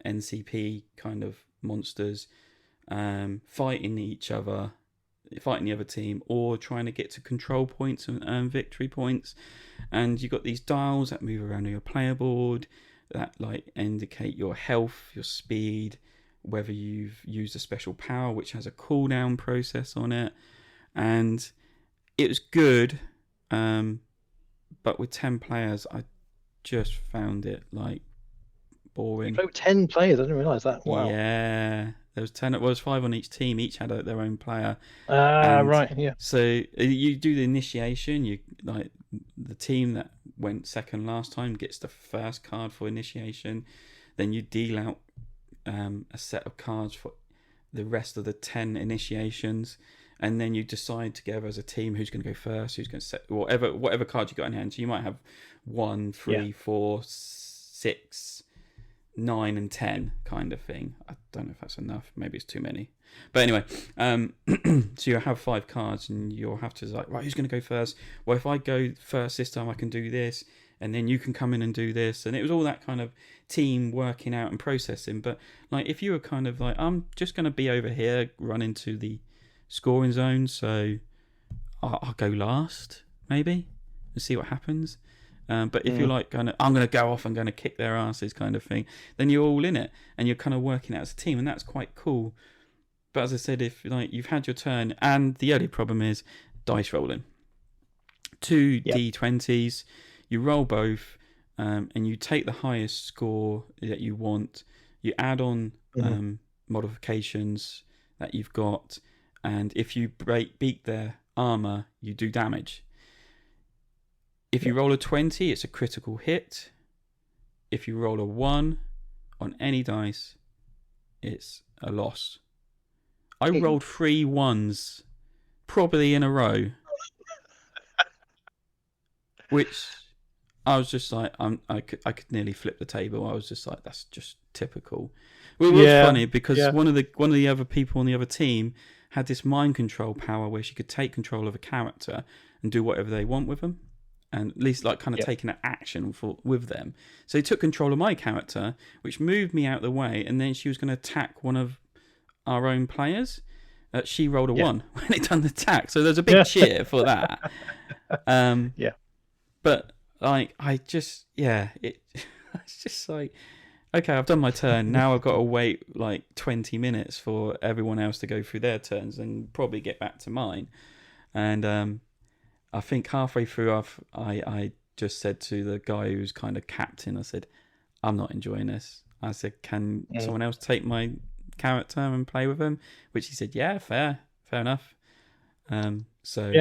NCP kind of monsters, fighting each other, fighting the other team, or trying to get to control points and earn victory points. And you've got these dials that move around on your player board that like indicate your health, your speed, whether you've used a special power which has a cooldown process on it. And it was good, but with 10 players I just found it like boring. You played with 10 players? I didn't realise that. Wow. Yeah, there was 10. It was 5 on each team. Each had their own player. Right. Yeah. So you do the initiation. You like the team that went second last time gets the first card for initiation. Then you deal out a set of cards for the rest of the 10 initiations, and then you decide together as a team who's going to go first, who's going to set whatever card you got in hand. So you might have 1, 3, 4, 6, 9 and 10 kind of thing. I don't know if that's enough. Maybe it's too many. But anyway, so you have 5 cards, and you'll have to like, right, who's going to go first? Well, if I go first this time, I can do this, and then you can come in and do this. And it was all that kind of team working out and processing. But like, if you were kind of like, I'm just going to be over here, run into the scoring zone, so I'll go last maybe and see what happens. But if you're like I'm going to go off and going to kick their asses kind of thing, then you're all in it and you're kind of working out as a team, and that's quite cool. But as I said, if like you've had your turn, and the only problem is dice rolling. 2 D20s, you roll both, and you take the highest score that you want. You add on modifications that you've got, and if you beat their armor, you do damage. If you roll a 20, it's a critical hit. If you roll a 1 on any dice, it's a loss. I rolled 3 1s, probably in a row, which I was just like, I could nearly flip the table. I was just like, that's just typical. Well, it was funny because one of the other people on the other team had this mind control power where she could take control of a character and do whatever they want with them. And at least like kind of taking an action with them. So he took control of my character, which moved me out of the way, and then she was going to attack one of our own players. She rolled a 1 when it done the attack, so there's a big cheer for that. But like it's just like, okay, I've done my turn. Now I've got to wait like 20 minutes for everyone else to go through their turns and probably get back to mine. And I think halfway through, I just said to the guy who's kind of captain, I said, I'm not enjoying this. I said, can someone else take my character and play with him? Which he said, yeah, fair enough. So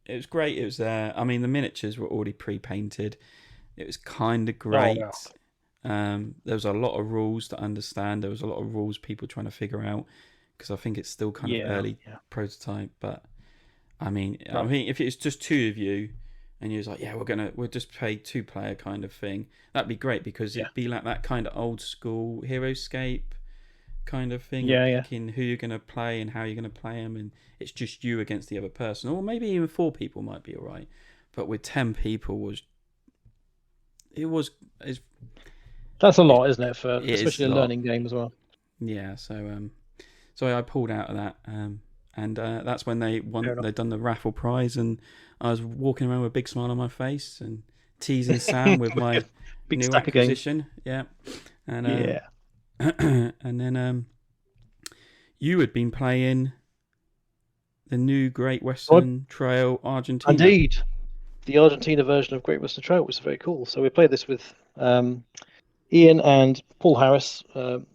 it was great. It was I mean, the miniatures were already pre-painted. It was kind of great. There was a lot of rules to understand. There was a lot of rules people trying to figure out, because I think it's still kind of early prototype, but I mean, if it's just 2 of you, and you're like, we'll just play 2-player kind of thing, that'd be great, because it'd be like that kind of old school Heroescape kind of thing. Picking who you're going to play and how you're going to play them, and it's just you against the other person, or maybe even 4 people might be all right. But with 10 people, that's a lot, isn't it? For especially a learning game as well. Yeah. So I pulled out of that. And that's when they'd done the raffle prize, and I was walking around with a big smile on my face and teasing Sam with my big new acquisition. And and then you had been playing the new Great Western Trail Argentina. Indeed, the Argentina version of Great Western Trail, which is very cool. So we played this with Ian and Paul Harris, of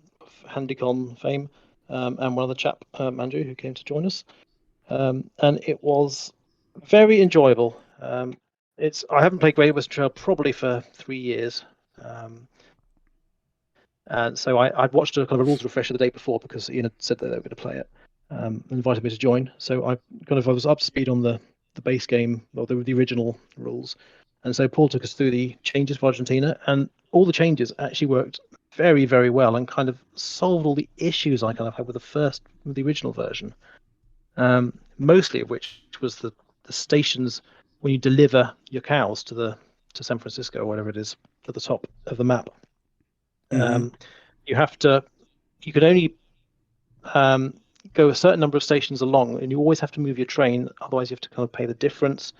HandyCon fame. And one other chap, Andrew, who came to join us. And it was very enjoyable. I haven't played Great Western Trail probably for 3 years. And so I'd watched a kind of a rules refresher the day before because Ian had said that they were going to play it, and invited me to join. So I was up to speed on the base game, or the original rules. And so Paul took us through the changes for Argentina, and all the changes actually worked very, very well and kind of solved all the issues I kind of had with the original version. Mostly of which was the stations when you deliver your cows to San Francisco or whatever it is at the top of the map. You could only go a certain number of stations along, and you always have to move your train, otherwise you have to kind of pay the difference.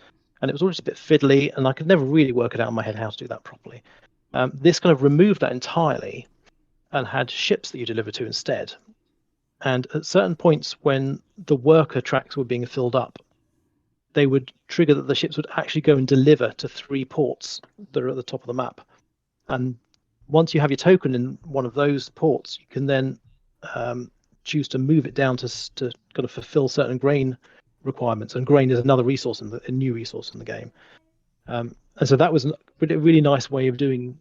And it was always a bit fiddly, and I could never really work it out in my head how to do that properly. This kind of removed that entirely and had ships that you deliver to instead. And at certain points when the worker tracks were being filled up, they would trigger that the ships would actually go and deliver to 3 ports that are at the top of the map. And once you have your token in one of those ports, you can then choose to move it down to kind of fulfill certain grain requirements. And grain is another resource a new resource in the game. And so that was a really nice way of doing,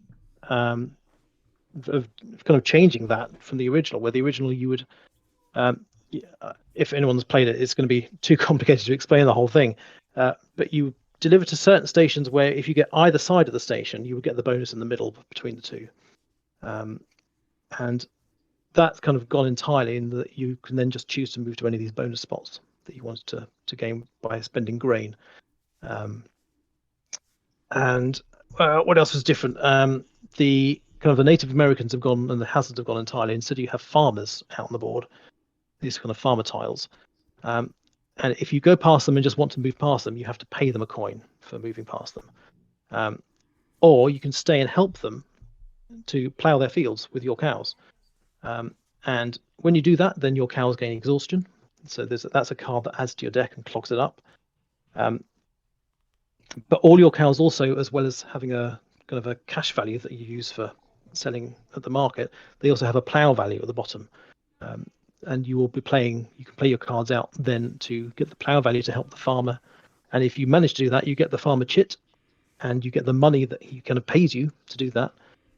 of kind of changing that from the original, where the original you would, if anyone's played it, it's going to be too complicated to explain the whole thing. But you deliver to certain stations where if you get either side of the station, you would get the bonus in the middle between the two. And that's kind of gone entirely in that you can then just choose to move to any of these bonus spots that you wanted to gain by spending grain. And what else was different? The kind of the Native Americans have gone and the hazards have gone entirely. Instead, you have farmers out on the board, these kind of farmer tiles. And if you go past them and just want to move past them, you have to pay them a coin for moving past them. Or you can stay and help them to plough their fields with your cows. And when you do that, then your cows gain exhaustion. So that's a card that adds to your deck and clogs it up. But all your cows also, as well as having a kind of a cash value that you use for selling at the market, they also have a plough value at the bottom. And you can play your cards out then to get the plough value to help the farmer. And if you manage to do that, you get the farmer chit, and you get the money that he kind of pays you to do that.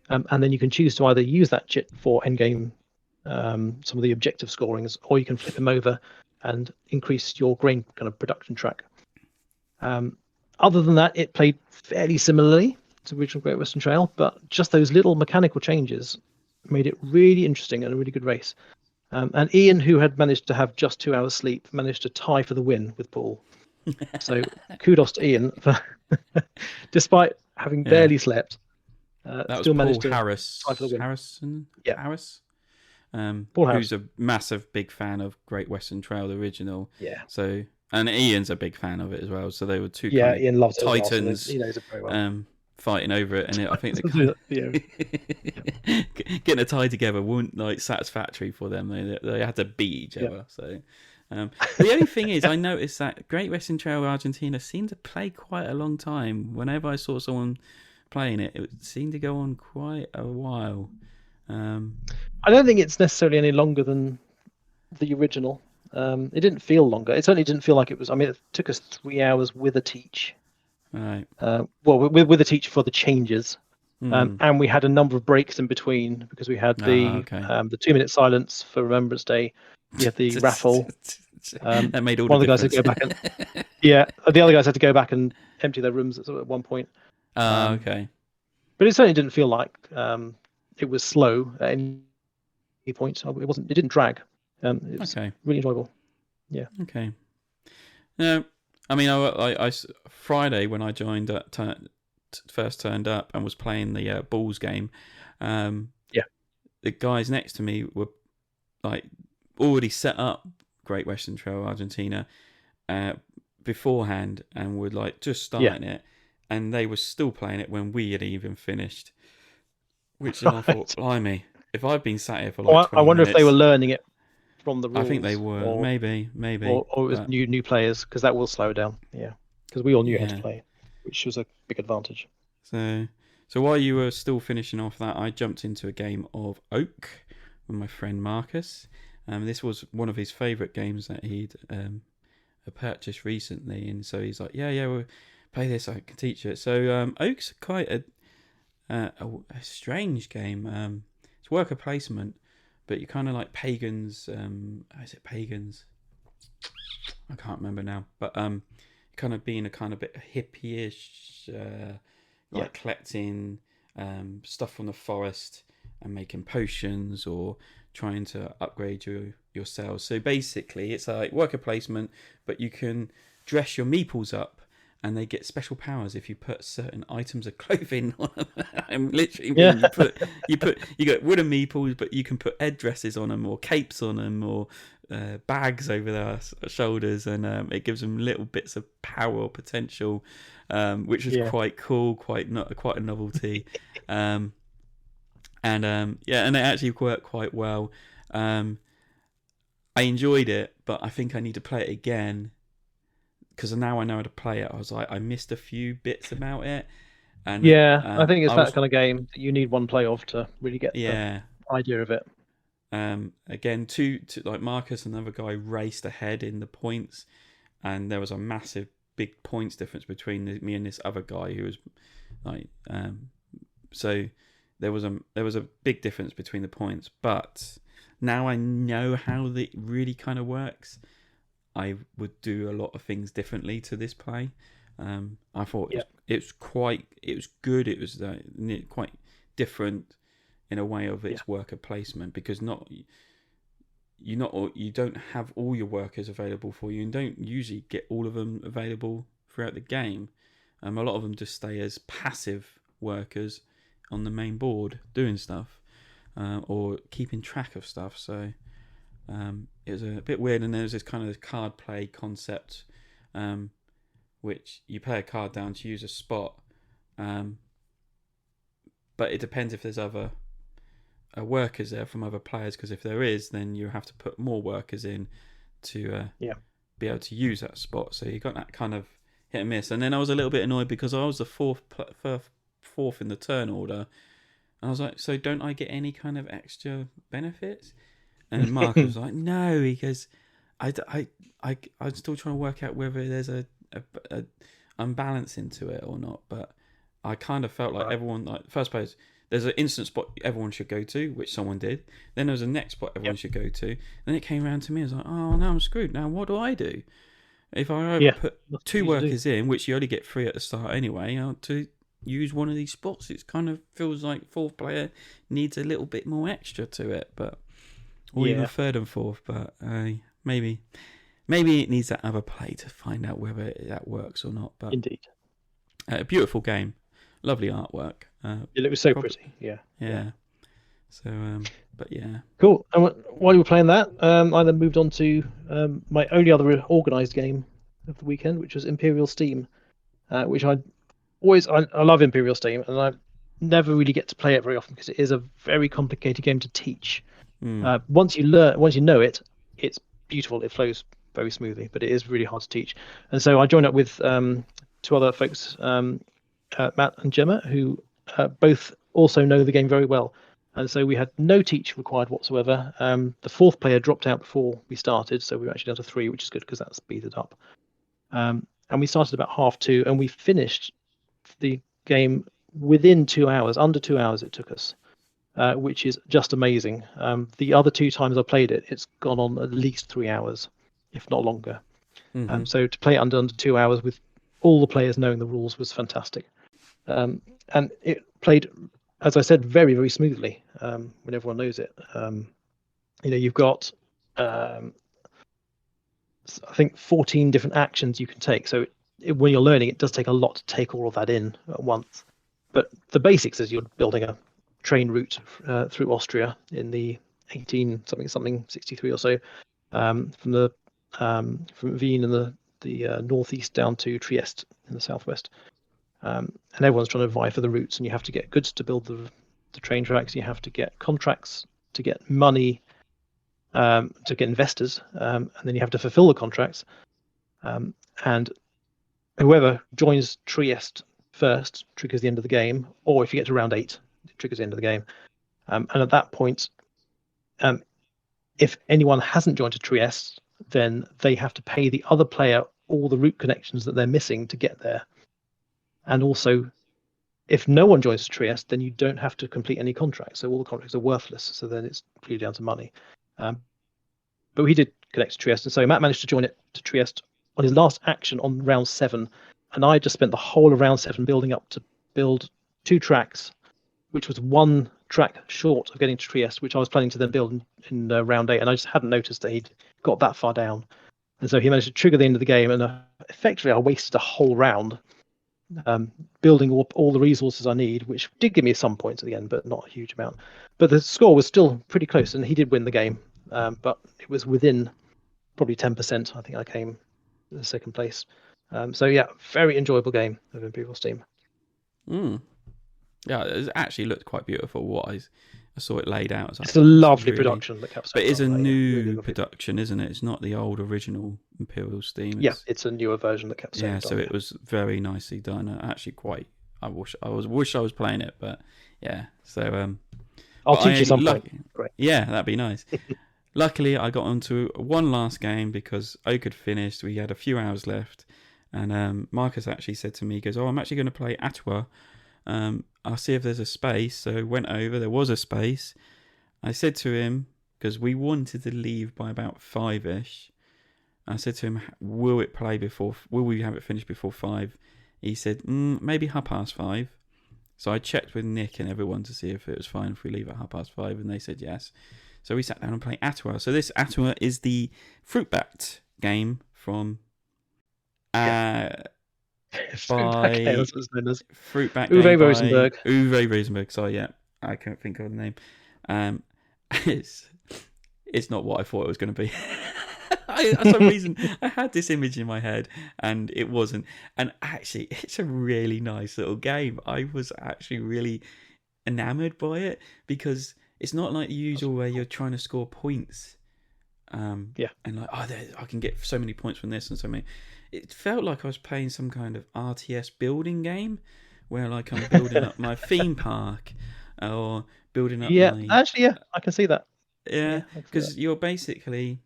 And then you can choose to either use that chit for endgame, some of the objective scorings, or you can flip him over and increase your grain kind of production track. Other than that, it played fairly similarly to original Great Western Trail, but just those little mechanical changes made it really interesting and a really good race. And Ian, who had managed to have just 2 hours sleep, managed to tie for the win with Paul. So kudos to Ian for, despite having barely slept, that still was managed Paul to Harris. tie for the win. Harrison? Yeah. Harris? Paul Harris. Who's a massive big fan of Great Western Trail, the original. Yeah. So, and Ian's a big fan of it as well. So they were two Ian loves titans. He knows it very well. Fighting over it, and I think getting a tie together weren't satisfactory for them. They had to beat each other. So the only thing is, I noticed that Great Western Trail Argentina seemed to play quite a long time. Whenever I saw someone playing it, it seemed to go on quite a while. I don't think it's necessarily any longer than the original. It didn't feel longer. It certainly didn't feel like it was. I mean, it took us 3 hours with a teach. Right. With a teach for the changes, and we had a number of breaks in between because we had the 2-minute silence for Remembrance Day. We had the raffle. That made all one the of the guys had to go back and the other guys had to go back and empty their rooms at one point. Okay. But it certainly didn't feel like it was slow at any point. It wasn't. It didn't drag. It was really enjoyable. Yeah. Okay. Now, I mean, I Friday when I joined, first turned up and was playing the balls game. The guys next to me were already set up Great Western Trail Argentina beforehand and were just starting it, and they were still playing it when we had even finished. Which I thought, blimey, if I've been sat here for 20 I wonder minutes, if they were learning it from the rules. I think they were, maybe, or it was new players, because that will slow down. Yeah, because we all knew how to play, which was a big advantage. So while you were still finishing off that, I jumped into a game of Oak with my friend Marcus. This was one of his favourite games that he'd purchase recently, and so he's like, yeah, we'll play this. I can teach it. So Oak's quite a strange game. It's worker placement, but you're kind of like pagans. Is it pagans? I can't remember now. But kind of being a kind of bit hippie-ish, like collecting stuff from the forest and making potions or trying to upgrade your cells. So basically, it's like worker placement, but you can dress your meeples up, and they get special powers if you put certain items of clothing on them. I'm literally mean you get wooden meeples, but you can put headdresses on them, or capes on them, or bags over their shoulders, and it gives them little bits of power or potential, which is quite cool, quite a novelty. And they actually work quite well. I enjoyed it, but I think I need to play it again, because now I know how to play it. I was like, I missed a few bits about it. And I think it's that kind of game that you need one play of to really get the idea of it. Again, two like Marcus and another guy raced ahead in the points, and there was a massive big points difference between me and this other guy who was like, so there was a big difference between the points. But now I know how it really kind of works. I would do a lot of things differently to this play. I thought it was good. It was quite different in a way of its worker placement, because you don't have all your workers available for you, and don't usually get all of them available throughout the game. A lot of them just stay as passive workers on the main board doing stuff, or keeping track of stuff. So it was a bit weird. And there's this kind of card play concept, which you play a card down to use a spot, but it depends if there's other workers there from other players, because if there is, then you have to put more workers in to be able to use that spot. So you got that kind of hit and miss. And then I was a little bit annoyed because I was the fourth in the turn order, and I was like, so don't I get any kind of extra benefits? And Mark was like, no. He goes, I'm still trying to work out whether there's a unbalance into it or not. But I kind of felt like everyone, like first place, there's an instant spot everyone should go to, which someone did. Then there was a next spot everyone should go to. Then it came around to me. I was like, oh, now I'm screwed. Now what do I do? If I put two workers in, which you only get 3 at the start anyway, to use one of these spots, it kind of feels like fourth player needs a little bit more extra to it, or even third and fourth. But maybe it needs that other play to find out whether that works or not. But indeed, a beautiful game, lovely artwork. It was so pretty. Yeah. So, but yeah. Cool. And while you were playing that, I then moved on to my only other organised game of the weekend, which was Imperial Steam, which I love Imperial Steam, and I never really get to play it very often because it is a very complicated game to teach. Once you know it, it's beautiful. It flows very smoothly, but it is really hard to teach. And so I joined up with 2 other folks, Matt and Gemma, who both also know the game very well. And so we had no teach required whatsoever. The 4th player dropped out before we started, so we were actually down to 3, which is good because that speeds it up. And we started about 2:30, and we finished the game within 2 hours, under 2 hours it took us, which is just amazing. The other 2 times I played it, it's gone on at least 3 hours, if not longer. So to play it under 2 hours with all the players knowing the rules was fantastic. And it played, as I said, very, very smoothly when everyone knows it. You've got, I think, 14 different actions you can take. So when you're learning, it does take a lot to take all of that in at once. But the basics is you're building a train route through Austria in the 63 or so, from Wien in the northeast down to Trieste in the southwest. And everyone's trying to vie for the routes, and you have to get goods to build the train tracks. You have to get contracts to get money, to get investors, and then you have to fulfill the contracts. And whoever joins Trieste first triggers the end of the game, or if you get to round 8, it triggers the end of the game. And at that point, if anyone hasn't joined to Trieste, then they have to pay the other player all the route connections that they're missing to get there. And also, if no one joins Trieste, then you don't have to complete any contracts. So all the contracts are worthless. So then it's really down to money. But we did connect to Trieste. And so Matt managed to join it to Trieste on his last action on round 7. And I just spent the whole of round 7 building up to build 2 tracks, which was 1 track short of getting to Trieste, which I was planning to then build in round 8. And I just hadn't noticed that he'd got that far down. And so he managed to trigger the end of the game. And effectively, I wasted a whole round building all the resources I need, which did give me some points at the end, but not a huge amount. But the score was still pretty close, and he did win the game. But it was within probably 10%. I think I came in second place. So yeah, very enjoyable game of Imperial Steam. Yeah, it actually looked quite beautiful. What I saw it laid out. It's a lovely production that Capsules. But it's a new production, isn't it? It's not the old original Imperial Steam. It's a newer version that Capsules. Yeah, so it was very nicely done. Actually, I wish I was playing it, but yeah. So I'll teach you something. Great. Yeah, that'd be nice. Luckily, I got onto one last game because Oak had finished. We had a few hours left, and Marcus actually said to me, he goes, "Oh, I'm actually going to play Atiwa. I'll see if there's a space." So I went over. There was a space. I said to him, because we wanted to leave by about 5ish. I said to him, "Will we have it finished before 5?" He said, "Maybe 5:30." So I checked with Nick and everyone to see if it was fine if we leave at 5:30, and they said yes. So we sat down and played Atiwa. So this Atiwa is the fruit-backed game from Fruit-backed Uwe Rosenberg. Uwe Rosenberg. So yeah, I can't think of the name. It's not what I thought it was going to be. For some reason, I had this image in my head, and it wasn't. And actually, it's a really nice little game. I was actually really enamored by it because it's not like the usual where you're trying to score points. And like, I can get so many points from this and so many. It felt like I was playing some kind of RTS building game where like I'm building up my theme park or building up I can see that. Yeah, because you're basically,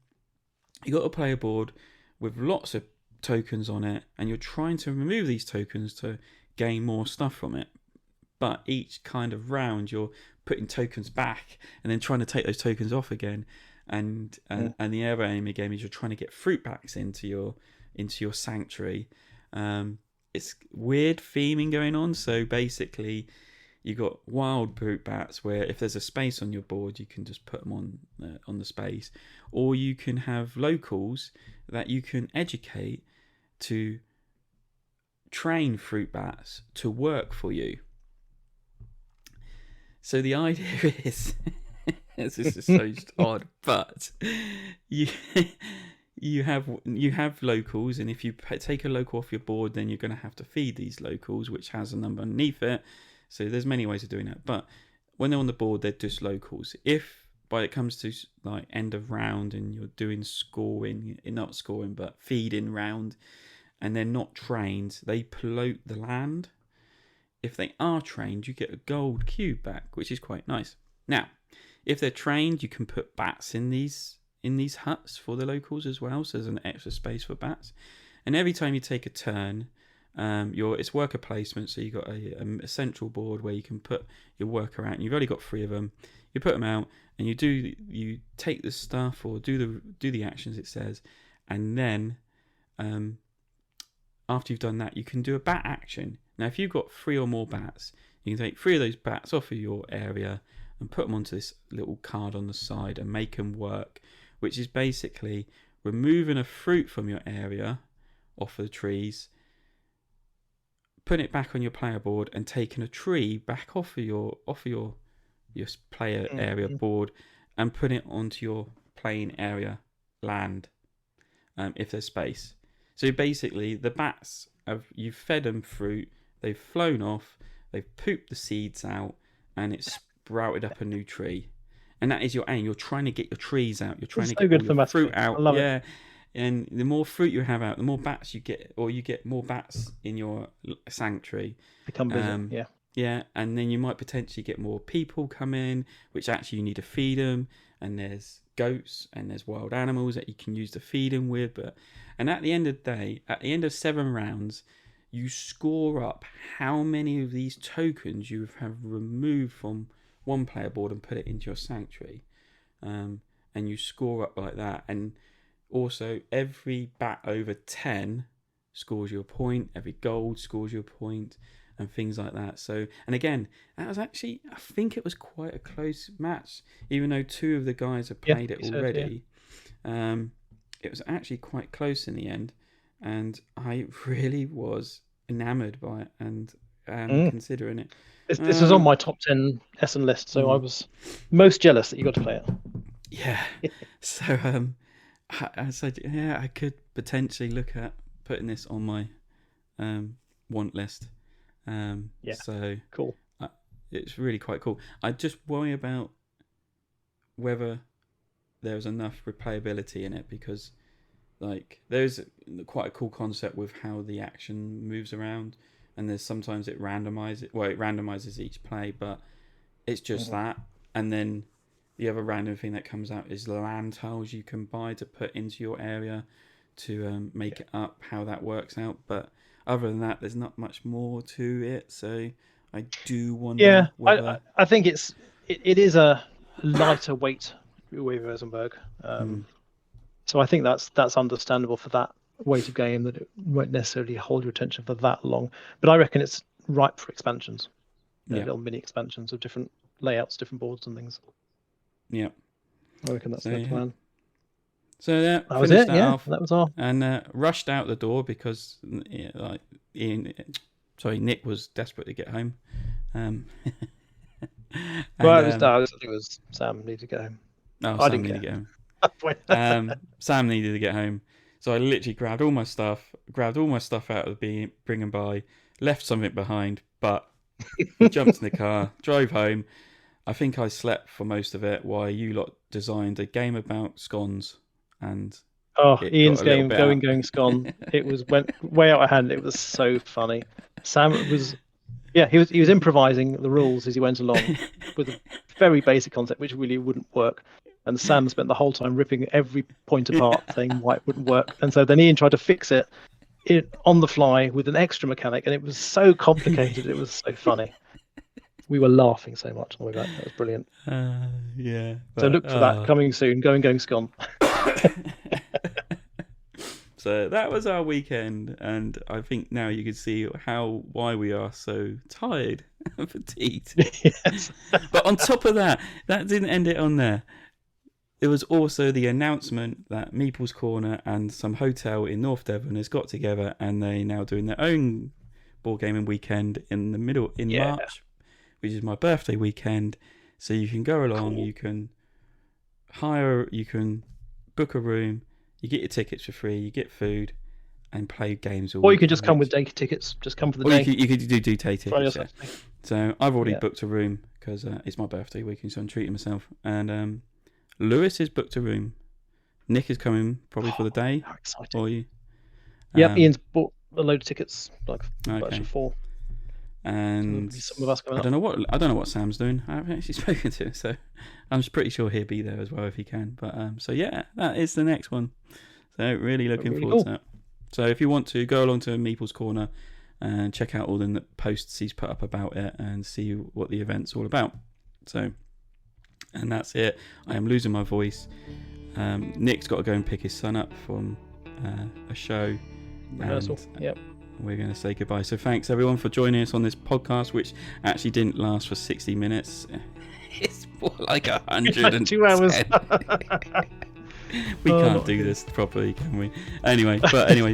you got to play a board with lots of tokens on it, and you're trying to remove these tokens to gain more stuff from it. But each kind of round, you're putting tokens back and then trying to take those tokens off again. And the other aim of the game is you're trying to get fruit backs into your sanctuary. It's weird theming going on. So basically, you got wild fruit bats where if there's a space on your board, you can just put them on the space, or you can have locals that you can educate to train fruit bats to work for you. So the idea is, this is so odd, but you have locals, and if you take a local off your board, then you're going to have to feed these locals, which has a number underneath it. So there's many ways of doing that. But when they're on the board, they're just locals. If by it comes to like end of round and you're doing not scoring, but feeding round, and they're not trained, they pollute the land. If they are trained, you get a gold cube back, which is quite nice. Now, if they're trained, you can put bats in these huts for the locals as well. So there's an extra space for bats. And every time you take a turn, it's worker placement. So you've got a central board where you can put your worker out, and you've only got 3 of them. You put them out, and you take the stuff or do the actions it says, and then after you've done that, you can do a bat action. Now, if you've got 3 or more bats, you can take 3 of those bats off of your area and put them onto this little card on the side and make them work, which is basically removing a fruit from your area off of the trees, putting it back on your player board, and taking a tree back off of your player area board and putting it onto your playing area land, if there's space. So basically, the bats you've fed them fruit. They've flown off, they've pooped the seeds out, and it's sprouted up a new tree. And that is your aim. You're trying to get your trees out. You're trying to get all your fruit out. I love it. And the more fruit you have out, the more bats you get, or you get more bats in your sanctuary. Become busy, Yeah, and then you might potentially get more people come in, which actually you need to feed them. And there's goats and there's wild animals that you can use to feed them with. And at the end of the day, at the end of 7 rounds, you score up how many of these tokens you have removed from one player board and put it into your sanctuary. And you score up like that. And also, every bat over 10 scores you a point. Every gold scores you a point. And things like that. So, and again, that was actually, I think it was quite a close match. Even though 2 of the guys have played it already. It was actually quite close in the end. And I really was enamoured by it and considering it. This was on my top 10 Essen list, so I was most jealous that you got to play it. Yeah. So I said, I could potentially look at putting this on my want list. So cool. It's really quite cool. I just worry about whether there's enough replayability in it, because like there's quite a cool concept with how the action moves around, and there's sometimes it randomizes each play, but it's just that. And then the other random thing that comes out is land tiles you can buy to put into your area to make it up, how that works out. But other than that, there's not much more to it. So I do wonder. Yeah, whether... I think it is a lighter weight with Rosenberg. So I think that's understandable for that weight of game, that it won't necessarily hold your attention for that long. But I reckon it's ripe for expansions. Little mini expansions of different layouts, different boards and things. Yeah. I reckon that's the plan. So that was it. Off, that was all. And rushed out the door because Nick was desperate to get home. I think it was Sam needed to get home. Sam needed to get home. Sam needed to get home, so I literally grabbed all my stuff out of the bring and buy, left something behind, but jumped in the car, drove home. I think I slept for most of it while you lot designed a game about scones. And Ian's game, Going Scone. It went way out of hand. It was so funny. Sam was he was improvising the rules as he went along with a very basic concept which really wouldn't work. And Sam spent the whole time ripping every point apart, saying why it wouldn't work. And so then Ian tried to fix it on the fly with an extra mechanic, and it was so complicated. It was so funny. We were laughing so much on the way back. That was brilliant. So look for that coming soon. Going Scone. So that was our weekend, and I think now you can see why we are so tired and fatigued. Yes. But on top of that didn't end it on there. There was also the announcement that Meeple's Corner and some hotel in North Devon has got together, and they're now doing their own board gaming weekend in March, which is my birthday weekend. So you can go along, you can book a room, you get your tickets for free, you get food, and play games all Or you could just come with day tickets, just come for the day. You could do day tickets. Yeah. So I've already booked a room because it's my birthday weekend, so I'm treating myself. And Lewis has booked a room. Nick is coming probably for the day. How exciting. Or you? Ian's bought a load of tickets, actually 4. And some of us coming I don't know what Sam's doing. I haven't actually spoken to him, so I'm just pretty sure he'll be there as well if he can. But that is the next one. So really looking forward to that. So if you want to go along to Meeple's Corner and check out all the posts he's put up about it and see what the event's all about. So, and that's it. I am losing my voice. Nick's got to go and pick his son up from a show. Rehearsal. Yep. We're going to say goodbye. So thanks everyone for joining us on this podcast, which actually didn't last for 60 minutes. It's more like 102 hours. We can't do this properly, can we? Anyway,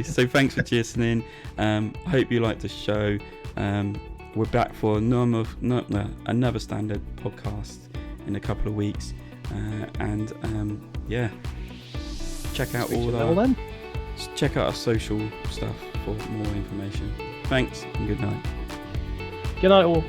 so thanks for listening. Hope you liked the show. We're back for another standard podcast in a couple of weeks. Check out our social stuff for more information. Thanks and good night. Good night all.